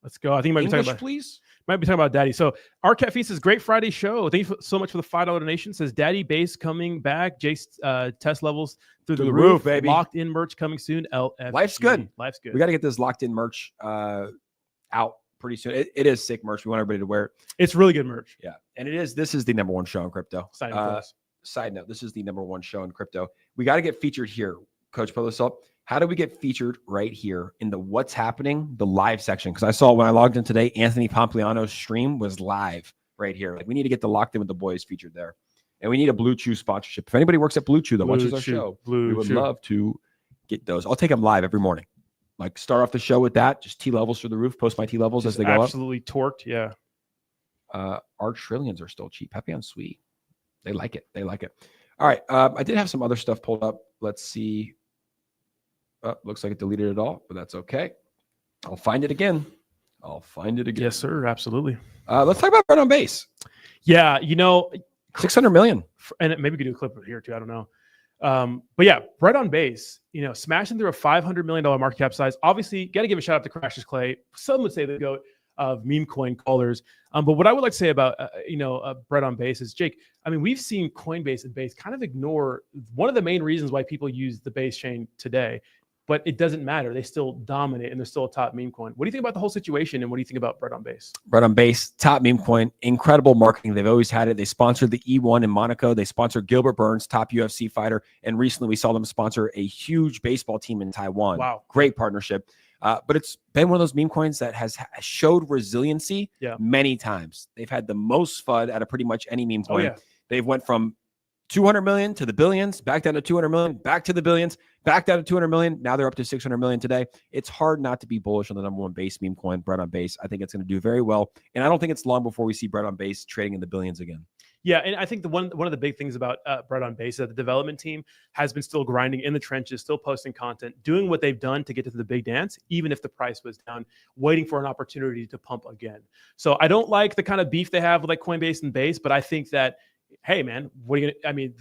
Let's go. I think you might be English, talking about please. Might be talking about Daddy. So our Cat Feast is great Friday show. Thank you so much for the $5 donation. Says Daddy base coming back. Jake's test levels through the roof, baby. Locked in merch coming soon. LFG. Life's good. Life's good. We got to get this locked in merch out pretty soon. It is sick merch. We want everybody to wear it. It's really good merch. Yeah. And it is. This is the number 1 show in crypto. Side Note, this is the number 1 show in crypto. We got to get featured here. Coach, pull this up. How do we get featured right here in the what's happening, the live section? Because I saw when I logged in today, Anthony Pompliano's stream was live right here. Like, we need to get the Locked In with the Boys featured there. And we need a Blue Chew sponsorship. If anybody works at Blue Chew that watches our show, we would love to get those. I'll take them live every morning. Like, start off the show with that. Just T levels through the roof. Post my T levels as they go up. Absolutely torqued. Yeah. Our trillions are still cheap. Pepe on Sui. They like it. They like it. All right. I did have some other stuff pulled up. Let's see. Looks like it deleted it all, but that's okay. I'll find it again. Yes, sir. Absolutely. Let's talk about Bread on Base. Yeah. You know, 600 million. And maybe we could do a clip here too. I don't know. But yeah, Bread on Base, you know, smashing through a $500 million market cap size. Obviously, got to give a shout out to Crashes Clay. Some would say the GOAT of meme coin callers. But what I would like to say about, Bread on Base is, Jake, I mean, we've seen Coinbase and Base kind of ignore one of the main reasons why people use the Base chain today. But it doesn't matter. They still dominate, and they're still a top meme coin. What do you think about the whole situation, and what do you think about Bread on Base? Bread on Base, top meme coin, incredible marketing. They've always had it. They sponsored the E1 in Monaco. They sponsored Gilbert Burns, top UFC fighter. And recently we saw them sponsor a huge baseball team in Taiwan. Wow. Great partnership. But it's been one of those meme coins that has showed resiliency many times. They've had the most FUD out of pretty much any meme coin. Yeah. They've went from 200 million to the billions, back down to 200 million, back to the billions, back down to 200 million. Now they're up to 600 million today. It's hard not to be bullish on the number 1 base meme coin, Bread on Base. I think it's going to do very well. And I don't think it's long before we see Bread on Base trading in the billions again. Yeah, and I think the one of the big things about Bread on Base is that the development team has been still grinding in the trenches, still posting content, doing what they've done to get to the big dance, even if the price was down, waiting for an opportunity to pump again. So I don't like the kind of beef they have with like Coinbase and Base, but I think that, hey man, what are you gonna, I mean,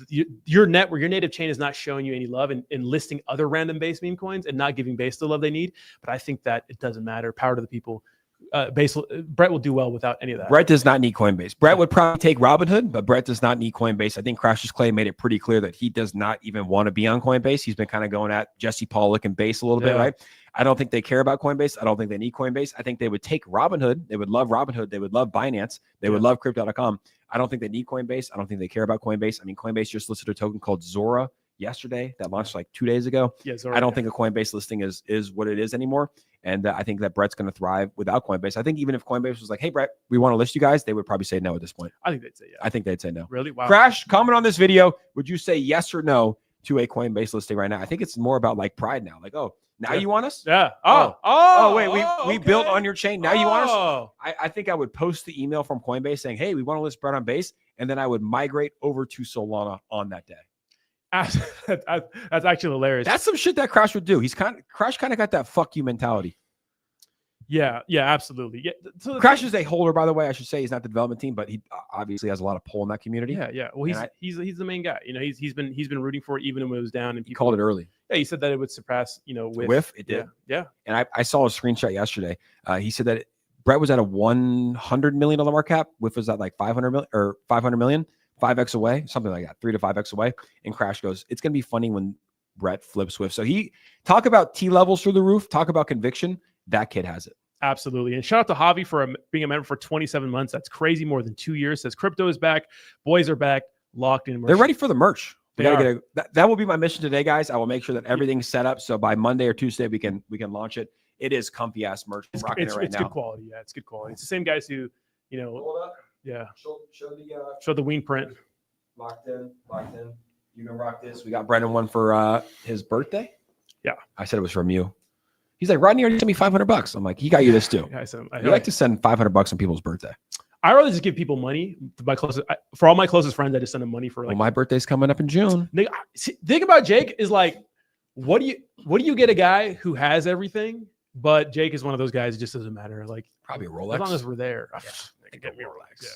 your network, your native chain is not showing you any love and listing other random Base meme coins and not giving Base the love they need. But I think that it doesn't matter. Power to the people. Brett will do well without any of that. Brett does not need Coinbase. Brett would probably take Robinhood, but Brett does not need Coinbase. I think Crashes Clay made it pretty clear that he does not even want to be on Coinbase. He's been kind of going at Jesse Pollock and Base a little bit, right? I don't think they care about Coinbase. I don't think they need Coinbase. I think they would take Robinhood. They would love Robinhood. They would love Binance. They would love Crypto.com. I don't think they need Coinbase. I don't think they care about Coinbase. I mean, Coinbase just listed a token called Zora yesterday that launched like 2 days ago. Yeah, Zora, I don't think a Coinbase listing is what it is anymore. And I think that Brett's going to thrive without Coinbase. I think even if Coinbase was like, hey, Brett, we want to list you guys, they would probably say no at this point. I think they'd say yeah. I think they'd say no. Really? Wow. Crash, comment on this video. Would you say yes or no to a Coinbase listing right now? I think it's more about like pride now. Like, oh, now you want us? Yeah. Wait, we built on your chain. Now you want us? I think I would post the email from Coinbase saying, hey, we want to list Bread on Base. And then I would migrate over to Solana on that day. That's actually hilarious. That's some shit that Crash would do. Crash kind of got that fuck you mentality. Yeah, absolutely. Yeah. So Crash is a holder, by the way. I should say he's not the development team, but he obviously has a lot of pull in that community. Yeah. Well, he's the main guy. He's been rooting for it even when it was down, and He called it early. Yeah, he said that it would surpass Whiff. It did. Yeah. And I saw a screenshot yesterday. He said that Brett was at a $100 million market cap. Whiff was at like 500 million or 500 million, 5x away, something like that, 3 to 5x away. And Crash goes, it's gonna be funny when Brett flips Whiff. So he talk about T levels through the roof. Talk about conviction. That kid has it. Absolutely. And shout out to Javi for being a member for 27 months. That's crazy. More than 2 years. Says crypto is back. Boys are back. Locked in. They're ready for the merch. That will be my mission today, guys. I will make sure that everything's set up. So by Monday or Tuesday, we can launch it. It is comfy ass merch. It's right now. Good quality. Yeah, it's good quality. It's the same guys who, Hold up. yeah, Show the wing print. Locked in. You can rock this. We got Brendan one for his birthday. Yeah. I said it was from you. He's like, Rodney already sent me $500. I'm like, he got you this too. Yeah, I like to send $500 on people's birthday. I rather just give people money to for all my closest friends. I just send them money for well, my birthday's coming up in June. Think about Jake is like, what do you get a guy who has everything? But Jake is one of those guys. It just doesn't matter. Like probably a Rolex. As long as we're there. Yeah, get me a Rolex.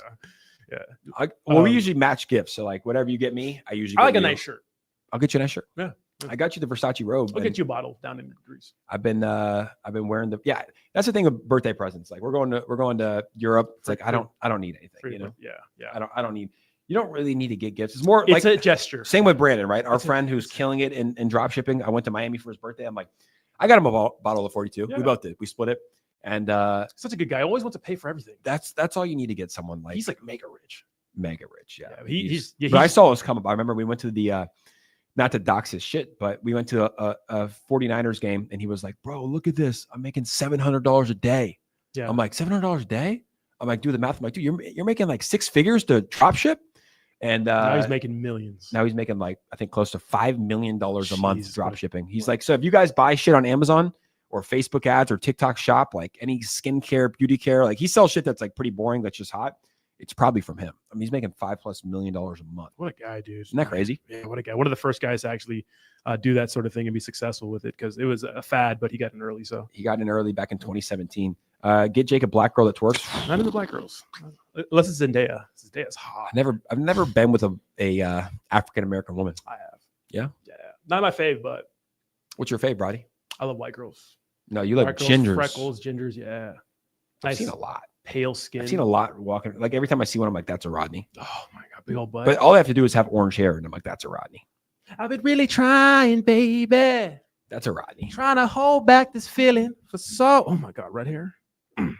Yeah. We usually match gifts. So like whatever you get me, I like a nice shirt. I'll get you a nice shirt. Yeah. I got you the Versace robe. I'll get you a bottle down in Greece. I've been wearing that's the thing with birthday presents. Like we're going to Europe. It's like I don't need anything. Yeah. I don't need. You don't really need to get gifts. It's more it's like a gesture. Same with Brandon, right? Our friend who's killing it in drop shipping. I went to Miami for his birthday. I'm like, I got him a bottle of 42. Yeah. We both did. We split it. And such a good guy. Always wants to pay for everything. That's all you need to get someone like. He's like mega rich. Yeah. But I saw us come up. I remember we went to the not to dox his shit, but we went to a 49ers game and he was like, bro, look at this. I'm making $700 a day. Yeah. I'm like, $700 a day? I'm like, do the math. I'm like, dude, you're making like 6 figures to drop ship. And now he's making millions. Now he's making like, I think close to $5 million a month drop shipping. He's like, so if you guys buy shit on Amazon or Facebook ads or TikTok shop, like any skincare, beauty care, like he sells shit that's like pretty boring. That's just hot. It's probably from him. I mean, he's making $5+ million a month. What a guy, dude. Isn't that crazy? Yeah, what a guy. One of the first guys to actually do that sort of thing and be successful with it because it was a fad, but he got in early. So he got in early back in 2017. Get Jake a black girl that twerks. Not in the black girls. Unless it's Zendaya. Zendaya's hot. I've never been with a African-American woman. I have. Yeah? Yeah. Not my fave, but. What's your fave, Brody? I love white girls. No, you like gingers. Freckles, gingers, yeah. I've seen a lot. Pale skin. I've seen a lot walking. Like every time I see one, I'm like, that's a Rodney. Oh my God, big old butt. But all I have to do is have orange hair, and I'm like, that's a Rodney. I've been really trying, baby. That's a Rodney. Trying to hold back this feeling for oh my God, red hair. First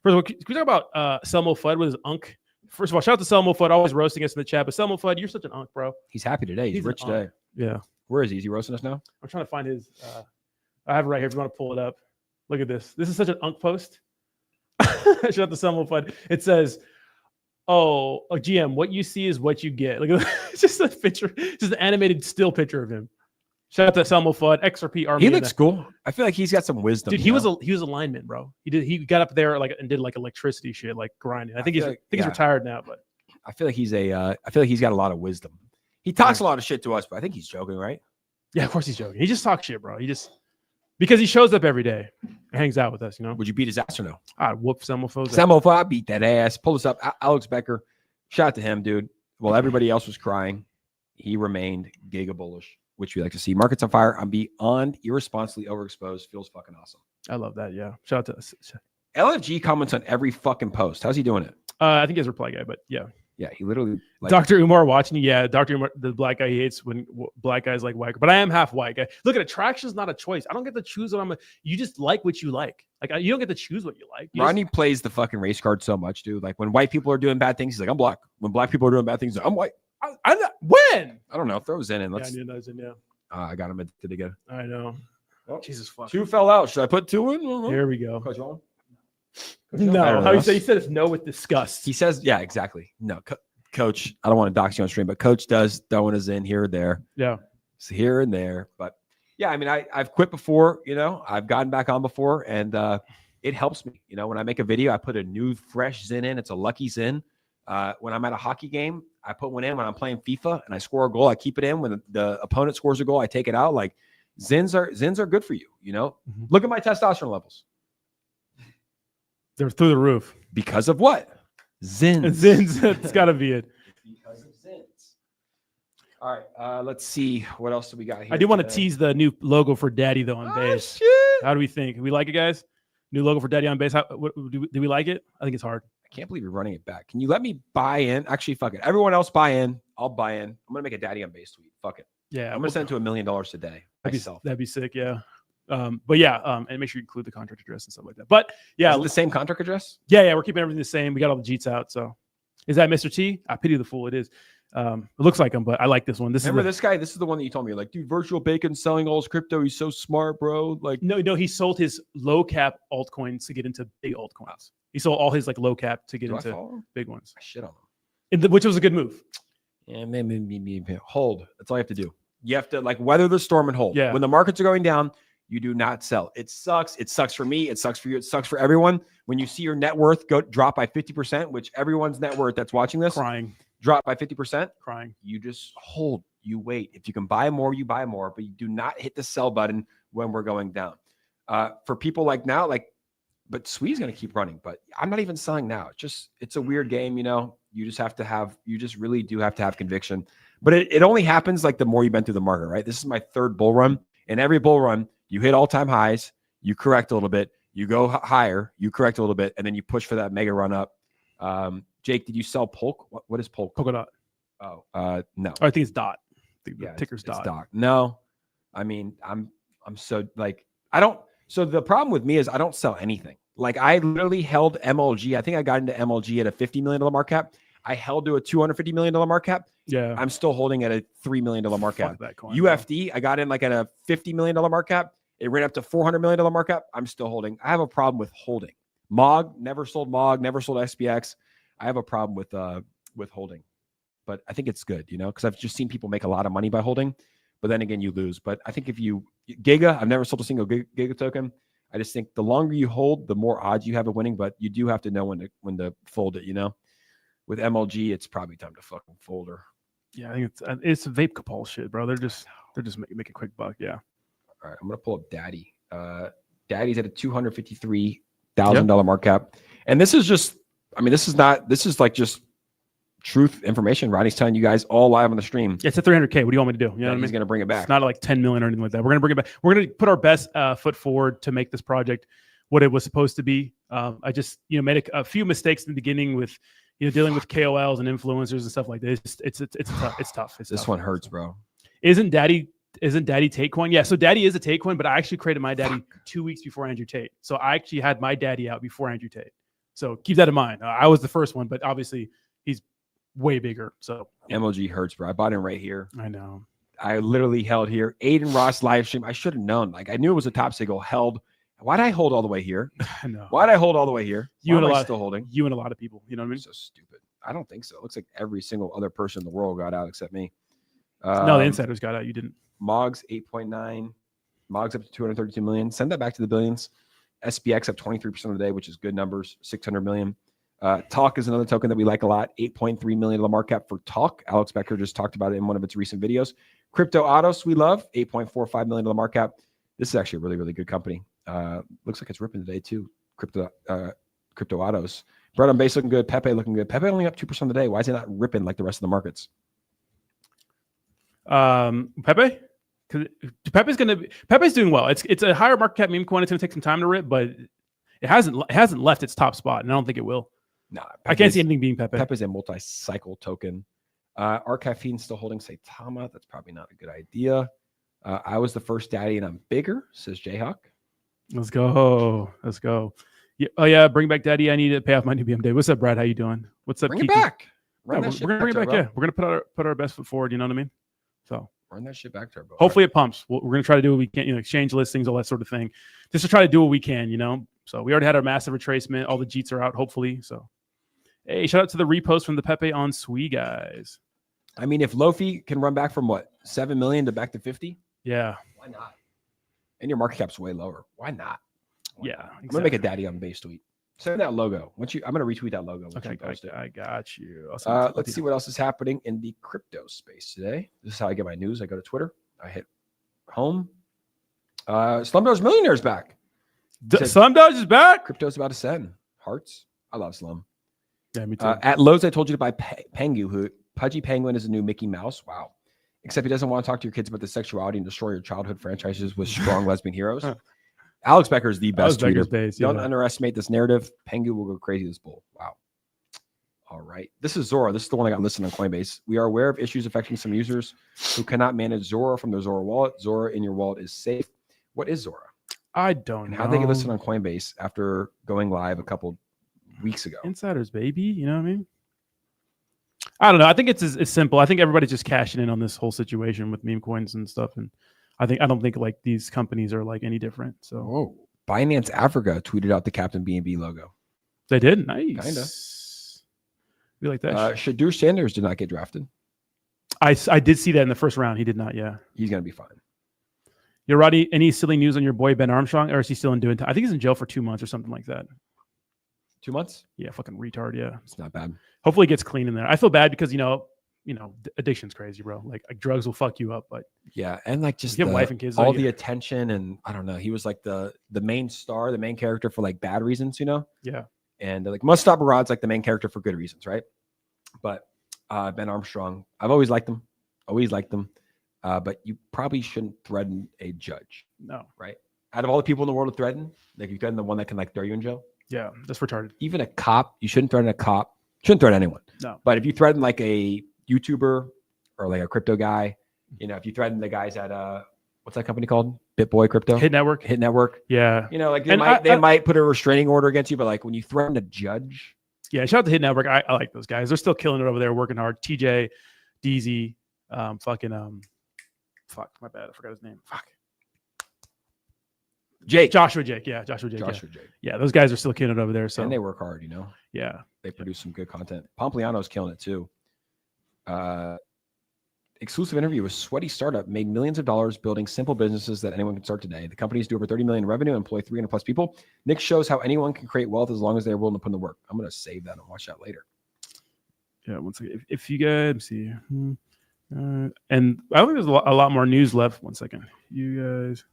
of all, can we talk about Selmo Fudd with his unk? First of all, shout out to Selmo Fudd, always roasting us in the chat. But Selmo Fudd, you're such an unk, bro. He's happy today. He's rich today. Yeah. Where is he? Is he roasting us now? I'm trying to find his. I have it right here if you want to pull it up. Look at this. This is such an unk post. Shout out to Selmo Fudd. It says, oh, GM, what you see is what you get. Like it's just a picture, just an animated still picture of him. Shout out to Selmo Fudd, XRP Army. He looks cool. I feel like he's got some wisdom. Dude, he was a lineman, bro. He got up there and did like electricity shit, like grinding. I think he's retired now, but I feel like he's got a lot of wisdom. He talks a lot of shit to us, but I think he's joking, right? Yeah, of course he's joking. He just talks shit, bro. Because he shows up every day and hangs out with us, you know. Would you beat his ass or no? I'd whoop Selmo Fudd. Selmo Fudd, I beat that ass. Pull us up. Alex Becker, shout out to him, dude. While everybody else was crying, he remained giga bullish, which we like to see. Markets on fire. I'm beyond irresponsibly overexposed. Feels fucking awesome. I love that. Yeah. Shout out to us. LFG comments on every fucking post. How's he doing it? I think he's a reply guy, but yeah. Yeah, he literally. Dr. Umar watching you. Yeah, Dr. Umar, the black guy, he hates when black guys like white. But I am half white guy. Look, at attraction is not a choice. I don't get to choose what you just like what you like. Like you don't get to choose what you like. Rodney plays the fucking race card so much, dude. Like when white people are doing bad things, he's like, I'm black. When black people are doing bad things, I'm white. When? I don't know. Throw his in. Let's. Yeah, I knew those in. Yeah. I got him addicted again. I know. Oh, Jesus fuck. 2 fell out. Should I put 2 in? Here we go. Coach Owen? No. How you say? He said it's no with disgust. He says, yeah, exactly. No. Coach, I don't want to dox you on stream, but Coach does throwing us in here or there. Yeah. It's here and there. But yeah, I mean, I've quit before, you know, I've gotten back on before, and it helps me. You know, when I make a video, I put a new fresh Zin in. It's a lucky Zin. When I'm at a hockey game, I put one in. When I'm playing FIFA and I score a goal, I keep it in. When the opponent scores a goal, I take it out. Like Zins are good for you, you know. Mm-hmm. Look at my testosterone levels. They're through the roof. Because of what? Zins. Zins. It's got to be it. Because of Zins. All right. Let's see. What else do we got here? I do want to tease the new logo for Daddy, though, on base. Shit. How do we think? We like it, guys? New logo for Daddy on base. Do we like it? I think it's hard. I can't believe you're running it back. Can you let me buy in? Actually, fuck it. Everyone else buy in. I'll buy in. I'm going to make a Daddy on base tweet. Fuck it. Yeah. I'm going to send it to $1 million today. That'd be sick. Yeah. But yeah, and make sure you include the contract address and stuff like that. But yeah, Is it the same contract address? Yeah, we're keeping everything the same. We got all the Jeets out. So is that Mr. T? I pity the fool. It is. It looks like him, but I like this one. Remember this guy? This is the one that you told me. You're like, dude, Virtual Bacon selling all his crypto. He's so smart, bro. Like, no, he sold his low cap altcoins to get into big altcoins. He sold all his like low cap to get into big ones. I shit on him. Which was a good move. Yeah, maybe hold. That's all you have to do. You have to like weather the storm and hold. Yeah. When the markets are going down, you do not sell. It sucks. It sucks for me. It sucks for you. It sucks for everyone. When you see your net worth drop by 50%, which everyone's net worth that's watching this drop by 50%, you just hold. You wait. If you can buy more, you buy more, but you do not hit the sell button when we're going down. For people like now, but Sui's going to keep running. But I'm not even selling now. It's a weird game, you know. You just really do have to have conviction. But it only happens like the more you've been through the market, right? This is my third bull run. In every bull run, you hit all-time highs, you correct a little bit, you go higher, you correct a little bit, and then you push for that mega run up. Jake, did you sell Polk? What is Polk? Polka dot. Oh, no. I think it's dot. The ticker's it's dot. No, I mean, I'm so like, I don't. So the problem with me is I don't sell anything. Like I literally held MLG. I think I got into MLG at a $50 million market cap. I held to a $250 million market cap. Yeah. I'm still holding at a $3 million market cap. That coin, UFD, bro. I got in like at a $50 million market cap. It ran up to $400 million market cap. I'm still holding. I have a problem with holding. MOG, never sold MOG, never sold SPX. I have a problem with holding, but I think it's good, you know, because I've just seen people make a lot of money by holding, but then again, you lose. But I think if you Giga, I've never sold a single Giga token. I just think the longer you hold, the more odds you have of winning, but you do have to know when to fold it, you know. With MLG, it's probably time to fucking fold her. Yeah, I think it's vape Capol shit, bro. They're just making a quick buck. Yeah. All right, I'm gonna pull up Daddy. Daddy's at a $253,000 market cap, and this is just. I mean, this is like just truth information. Rodney's telling you guys all live on the stream. It's at 300K. What do you want me to do? You know what I mean? He's going to bring it back. It's not like 10 million or anything like that. We're going to bring it back. We're going to put our best foot forward to make this project what it was supposed to be. I just, made a few mistakes in the beginning with, dealing with KOLs and influencers and stuff like this. It's tough. This one hurts, bro. Isn't Daddy Tatecoin? Yeah. So Daddy is a Tatecoin, but I actually created my Daddy 2 weeks before Andrew Tate. So I actually had my Daddy out before Andrew Tate. So keep that in mind. I was the first one, but obviously he's way bigger. So MLG hurts, bro. I bought in right here. I know. I literally held here. Aiden Ross live stream. I should have known. Like I knew it was a top signal. Held. Why did I hold all the way here? I know. Why did I hold all the way here? You and a lot still holding. You and a lot of people. You know what I mean? So stupid. I don't think so. It looks like every single other person in the world got out except me. No, the insiders got out. You didn't. Mogs 8.9. Mogs up to 232 million. Send that back to the billions. SPX up 23% of the day, which is good numbers, 600 million. Talk is another token that we like a lot, 8.3 million market cap for Talk. Alex Becker just talked about it in one of its recent videos. Crypto Autos, we love, 8.45 million market cap. This is actually a really, really good company. Looks like it's ripping today too. Crypto Autos. Bread on base looking good. Pepe looking good. Pepe only up 2% of the day. Why is it not ripping like the rest of the markets? Pepe? Pepe's doing well. It's a higher market cap meme coin. It's going to take some time to rip, but it hasn't left its top spot, and I don't think it will. No, I can't see anything being Pepe. Pepe's a multi-cycle token. Our caffeine still holding Saitama. That's probably not a good idea. I was the first Daddy, and I'm bigger, says Jayhawk. Let's go. Yeah, oh yeah, bring back Daddy. I need to pay off my new BMW. What's up, Brad? How you doing? What's up? Bring it back. We're gonna bring it back. Yeah, we're gonna put our best foot forward. You know what I mean? So. Run that shit back to her, bro. Hopefully it pumps. We're going to try to do what we can, exchange listings, all that sort of thing. Just to try to do what we can, So we already had our massive retracement. All the Jeets are out, hopefully. So, hey, shout out to the repost from the Pepe on Sui, guys. I mean, if Loafy can run back from what, 7 million to back to 50? Yeah. Why not? And your market cap's way lower. Why not? Yeah. Exactly. I'm going to make a Daddy on base tweet. Send that logo. I'm going to retweet that logo. Okay, I got you. Let's see what else is happening in the crypto space today. This is how I get my news. I go to Twitter. I hit home. Slumdog's Millionaire's back. Slumdog is back. Crypto's about to send. Hearts. I love Slum. Yeah, me too. At Lowe's, I told you to buy Pengu, who Pudgy Penguin is a new Mickey Mouse. Wow. Except he doesn't want to talk to your kids about the sexuality and destroy your childhood franchises with strong lesbian heroes. Alex Becker is the best tweeter. Don't underestimate this narrative. Pengu will go crazy this bull. Wow. All right. This is Zora. This is the one I got listed on Coinbase. We are aware of issues affecting some users who cannot manage Zora from their Zora wallet. Zora in your wallet is safe. What is Zora? I don't know. How they get listed on Coinbase after going live a couple weeks ago? Insiders, baby. You know what I mean? I don't know. I think it's simple. I think everybody's just cashing in on this whole situation with meme coins and stuff. And I don't think like these companies are like any different. So Whoa. Binance Africa tweeted out the Captain B&B logo. They did? Nice. Kinda. We like that. Shadur Sanders did not get drafted. I did see that in the first round. He did not. Yeah. He's going to be fine. Yo, Roddy, any silly news on your boy Ben Armstrong, or is he still in doing time? I think he's in jail for 2 months or something like that. 2 months? Yeah, fucking retard. Yeah, it's not bad. Hopefully, he gets clean in there. I feel bad because addiction's crazy, bro. Like drugs will fuck you up, but yeah, and like just you have wife and kids, all the attention, and I don't know. He was like the main star, the main character for like bad reasons, Yeah, and like Must Stop Murad's like the main character for good reasons, right? But Ben Armstrong, I've always liked him. But you probably shouldn't threaten a judge. No. Right? Out of all the people in the world to threaten, like you threaten the one that can like throw you in jail. Yeah, that's retarded. Even a cop, you shouldn't threaten a cop. Shouldn't threaten anyone. No. But if you threaten like a YouTuber or like a crypto guy, if you threaten the guys at what's that company called? BitBoy Crypto? Hit Network. Yeah. Like they might put a restraining order against you, but like when you threaten a judge. Yeah, shout out to Hit Network. I like those guys. They're still killing it over there, working hard. TJ, DZ, fuck, my bad. I forgot his name. Fuck. Joshua Jake. Yeah, Joshua Jake. Yeah, those guys are still killing it over there. So and they work hard, Yeah. They produce some good content. Pompliano's killing it too. Exclusive interview with Sweaty Startup made millions of dollars building simple businesses that anyone can start today. The companies do over 30 million in revenue and employ 300 plus people. Nick shows how anyone can create wealth as long as they're willing to put in the work. I'm going to save that and watch that later. Yeah, one second. If you guys see, and I think there's a lot more news left. 1 second. You guys.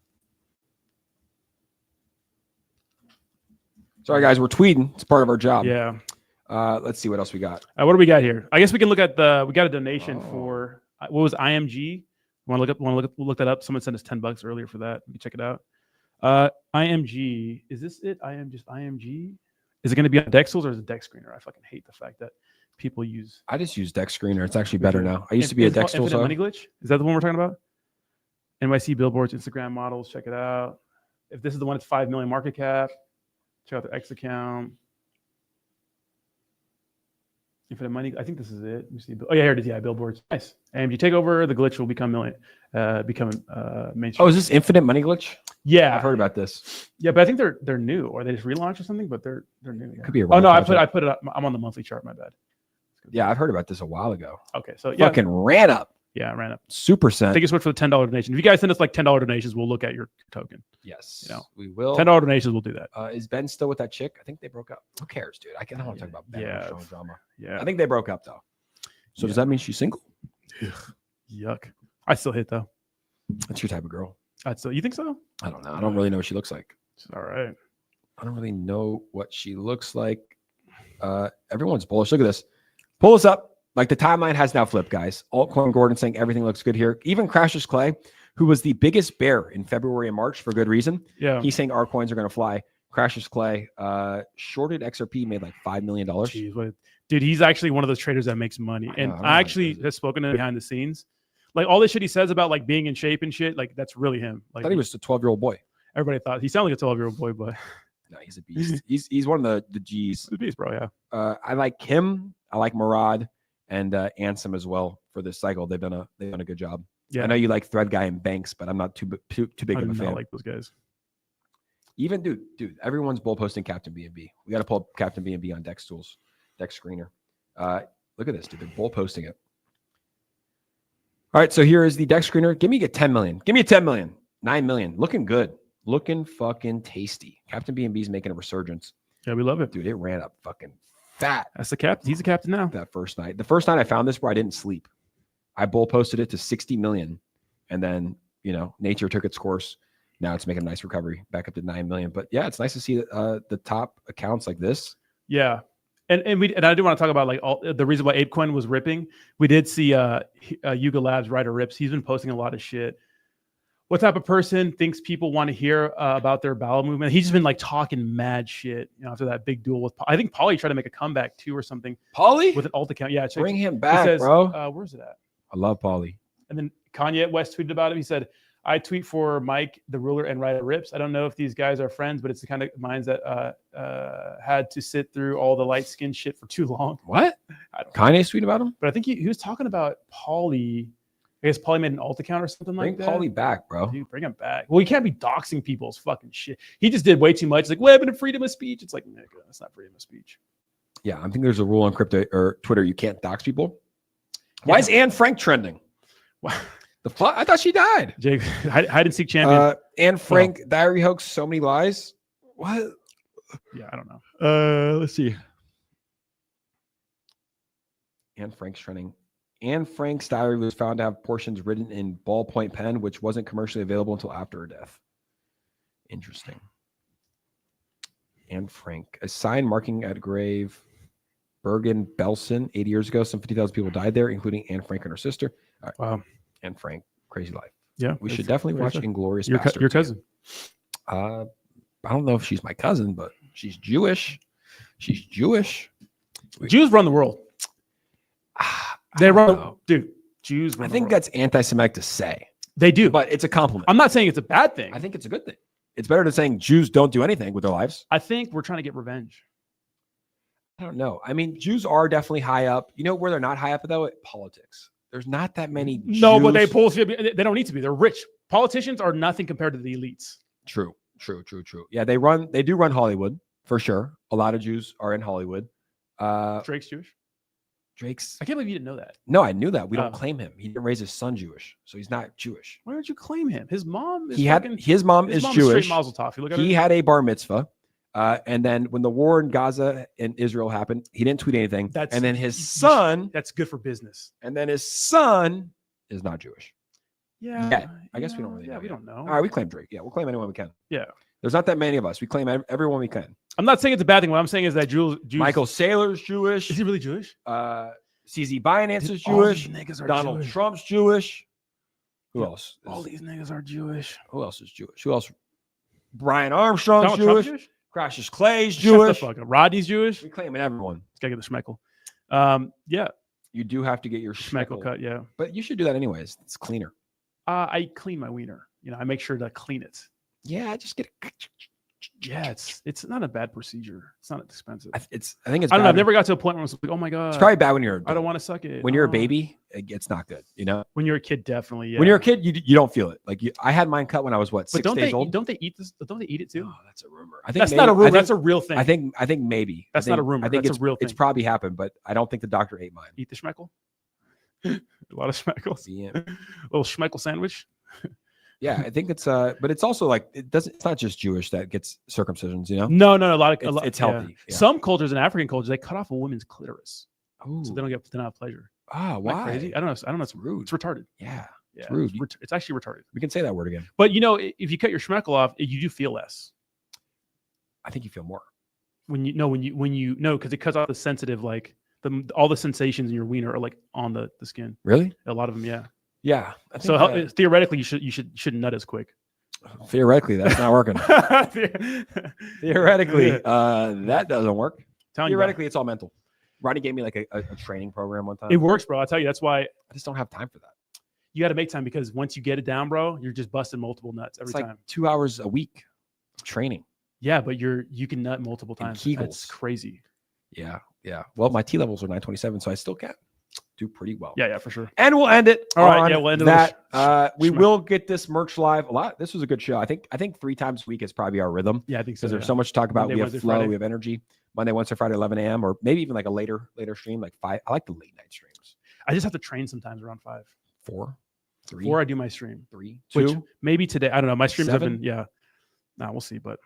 Sorry, guys. We're tweeting. It's part of our job. Yeah. Let's see what else we got. What do we got here? I guess we can look at we got a donation for, what was IMG? Want to look that up? Someone sent us $10 earlier for that. We can check it out. IMG. Is this it? IMG? Is it going to be on Dex Tools or is it Dex Screener? I fucking hate the fact that people use. I just use Dex Screener. It's actually better now. I used to be a Dex Tools. Money Glitch? Is that the one we're talking about? NYC billboards, Instagram models. Check it out. If this is the one, it's 5 million market cap. Check out their X account. Infinite Money. I think this is it. Let me see. Oh yeah, here it is. Yeah, billboards. Nice. AMG takeover. The glitch will become mainstream. Oh, is this Infinite Money Glitch? Yeah, I've heard about this. Yeah, but I think they're new, or they just relaunched or something. But they're new. Yeah. Could be a. Oh no, I put it up. I'm on the monthly chart. My bad. Yeah, I've heard about this a while ago. Okay, so yeah, fucking ran up. Yeah, ran up. Super cent. I think it's what for the $10 donation. If you guys send us like $10 donations, we'll look at your token. Yes, we will. $10 donations, we'll do that. Is Ben still with that chick? I think they broke up. Who cares, dude? I don't want to talk about Ben. Yeah, drama. Yeah, I think they broke up though. So does that mean she's single? Yuck. I still hit though. That's your type of girl. You think so? I don't know. I don't really know what she looks like. All right. I don't really know what she looks like. Everyone's bullish. Look at this. Pull this up. Like the timeline has now flipped, guys. Altcoin Gordon saying everything looks good here. Even Crashes Clay, who was the biggest bear in February and March for good reason. Yeah. He's saying our coins are going to fly. Crashes Clay shorted XRP, made like $5 million. Jeez, dude, he's actually one of those traders that makes money. And I actually have spoken to him behind the scenes. Like all this shit he says about like being in shape and shit, like that's really him. Like, I thought he was a 12-year-old boy. Everybody thought he sounded like a 12-year-old boy, but no, he's a beast. he's one of the G's. He's a beast, bro. Yeah. I like him. I like Murad and Ansem as well for this cycle. They've done a good job. Yeah. I know you like Thread Guy and Banks, but I'm not too big of a fan. I like those guys. Even dude, everyone's bull posting Captain B&B. We got to pull Captain B&B on Dex Tools, Dex Screener. Look at this, dude. They're bull posting it. All right, so here is the Dex Screener. Give me a 10 million. Give me a 10 million. 9 million. Looking good. Looking fucking tasty. Captain B&B's making a resurgence. Yeah, we love it. Dude, it ran up fucking fat. That's the captain. He's the captain now. That first night. The first night I found this where I didn't sleep. I bull posted it to 60 million. And then, nature took its course. Now it's making a nice recovery back up to 9 million. But yeah, it's nice to see the top accounts like this. Yeah. And I do want to talk about like all the reason why ApeCoin was ripping. We did see Yuga Labs Ryder Rips. He's been posting a lot of shit. What type of person thinks people want to hear about their bowel movement? He's just been like talking mad shit, after that big duel with. I think Pauly tried to make a comeback too or something. Pauly with an alt account. Yeah, bring him back, says, bro. Where's it at? I love Pauly. And then Kanye West tweeted about it. He said, I tweet for Mike, the ruler, and Ryder Rips. I don't know if these guys are friends, but it's the kind of minds that had to sit through all the light skin shit for too long. What? Kanye's tweeting about him? But I think he was talking about Pauly. I guess Pauly made an alt account or something like that. Bring Pauly back, bro. Dude, bring him back. Well, you can't be doxing people's fucking shit. He just did way too much. It's like, weapon of freedom of speech. It's like, nigga, that's not freedom of speech. Yeah, I think there's a rule on crypto or Twitter. You can't dox people. Why is Anne Frank trending? The fuck? I thought she died. Jake, hide and seek champion. Anne Frank diary hoax, so many lies. What? Yeah, I don't know. Let's see. Anne Frank's trending. Anne Frank's diary was found to have portions written in ballpoint pen, which wasn't commercially available until after her death. Interesting. Anne Frank. A sign marking at grave Bergen-Belsen 80 years ago. Some 50,000 people died there, including Anne Frank and her sister. All right. Wow. Anne Frank, crazy life. Yeah. We should definitely watch Inglorious Your Bastards. cousin. I don't know if she's my cousin, but she's Jewish. She's Jewish. Jews run the world. They run, dude. Jews run I think that's anti-Semitic to say. They do, but it's a compliment. I'm not saying it's a bad thing. I think it's a good thing. It's better than saying Jews don't do anything with their lives. I think we're trying to get revenge. I don't know. I mean, Jews are definitely high up. You know where they're not high up though? Politics. There's not that many. No, Jews. but they they don't need to be. They're rich. Politicians are nothing compared to the elites. True. Yeah, they do run Hollywood for sure. A lot of Jews are in Hollywood. Drake's Jewish. I can't believe you didn't know that. No, I knew that. We don't claim him. He didn't raise his son Jewish, so he's not Jewish. Why don't you claim him? His mom is his mom is Jewish. Straight Mazel Tov. You look at he had a bar mitzvah. And then when the war in Gaza and Israel happened, he didn't tweet anything. And then his son. That's good for business. And then his son is not Jewish. Yeah. I guess we don't really know. We don't know. All right, we claim Drake. Yeah, we'll claim anyone we can. Yeah. There's not that many of us. We claim everyone we can. I'm not saying it's a bad thing. What I'm saying is that Jews. Michael Saylor's Jewish. Is he really Jewish? CZ Binance is Jewish. Donald Trump's Jewish. Who else? All these niggas are Jewish. Who else is Jewish? Who else? Brian Armstrong's Jewish. Cassius Clay's Jewish. Shut the fuck up. Rodney's Jewish. We claiming everyone. Gotta get the schmeckle. Yeah. You do have to get your schmeckle cut. Yeah. But you should do that anyways. It's cleaner. I clean my wiener. I make sure to clean it. Yeah, I just get it. Yeah, it's not a bad procedure. It's not expensive. I think it's. I don't know. I've never got to a point where I was like, oh my god. It's probably bad when you're. I don't want to suck it. When you're a baby, it's not good. When you're a kid, definitely. Yeah. When you're a kid, you don't feel it. Like I had mine cut when I was 6 days old. Don't they eat this? Don't they eat it too? Oh, that's a rumor. I think that's not a rumor. That's a real thing. I think maybe. That's not a rumor. I think it's a real thing. It's probably happened, but I don't think the doctor ate mine. Eat the schmeckle. A lot of schmeckles. Yeah. A little schmeckle sandwich. Yeah, I think it's but it's also like it's not just Jewish that gets circumcisions, No, a lot. It's healthy. Yeah. Some cultures in African cultures, they cut off a woman's clitoris. Ooh. So they don't have pleasure. Ah, why? Crazy? I don't know. It's rude. It's retarded. Yeah. It's rude. It's actually retarded. We can say that word again. But if you cut your schmeckle off, you do feel less. I think you feel more. When you because it cuts off the sensitive, like all the sensations in your wiener are like on the skin. Really? A lot of them, yeah. Yeah. So theoretically, you shouldn't nut as quick. Theoretically, that's not working. Theoretically, that doesn't work. Theoretically, it's all mental. Rodney gave me like a training program one time. It works, bro. I'll tell you. That's why I just don't have time for that. You got to make time because once you get it down, bro, you're just busting multiple nuts every time. Like 2 hours a week of training. Yeah, but you can nut multiple times. That's crazy. Yeah. Well, my T levels are 927, so I still can do pretty well. Yeah, for sure. And we'll end it. All right, we'll end that. We will get this merch live a lot. This was a good show. I think 3 times a week is probably our rhythm. Yeah, I think so. Because there's so much to talk about. Monday, we have Wednesday, flow. Friday. We have energy. Monday, Wednesday, Friday, 11 a.m. or maybe even like a later stream, like 5. I like the late night streams. I just have to train sometimes around 5. 4, 3. 4. I do my stream. 3, 2. Which maybe today. I don't know. My streams 7? have been. Yeah. Nah, we'll see. But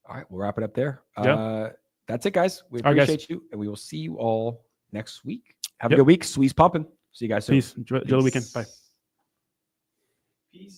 all right, we'll wrap it up there. Yeah. That's it, guys. We All right, appreciate you, and we will see you all next week. Have a good week. Squeeze pumping. See you guys soon. Peace. Enjoy the weekend. Bye. Peace.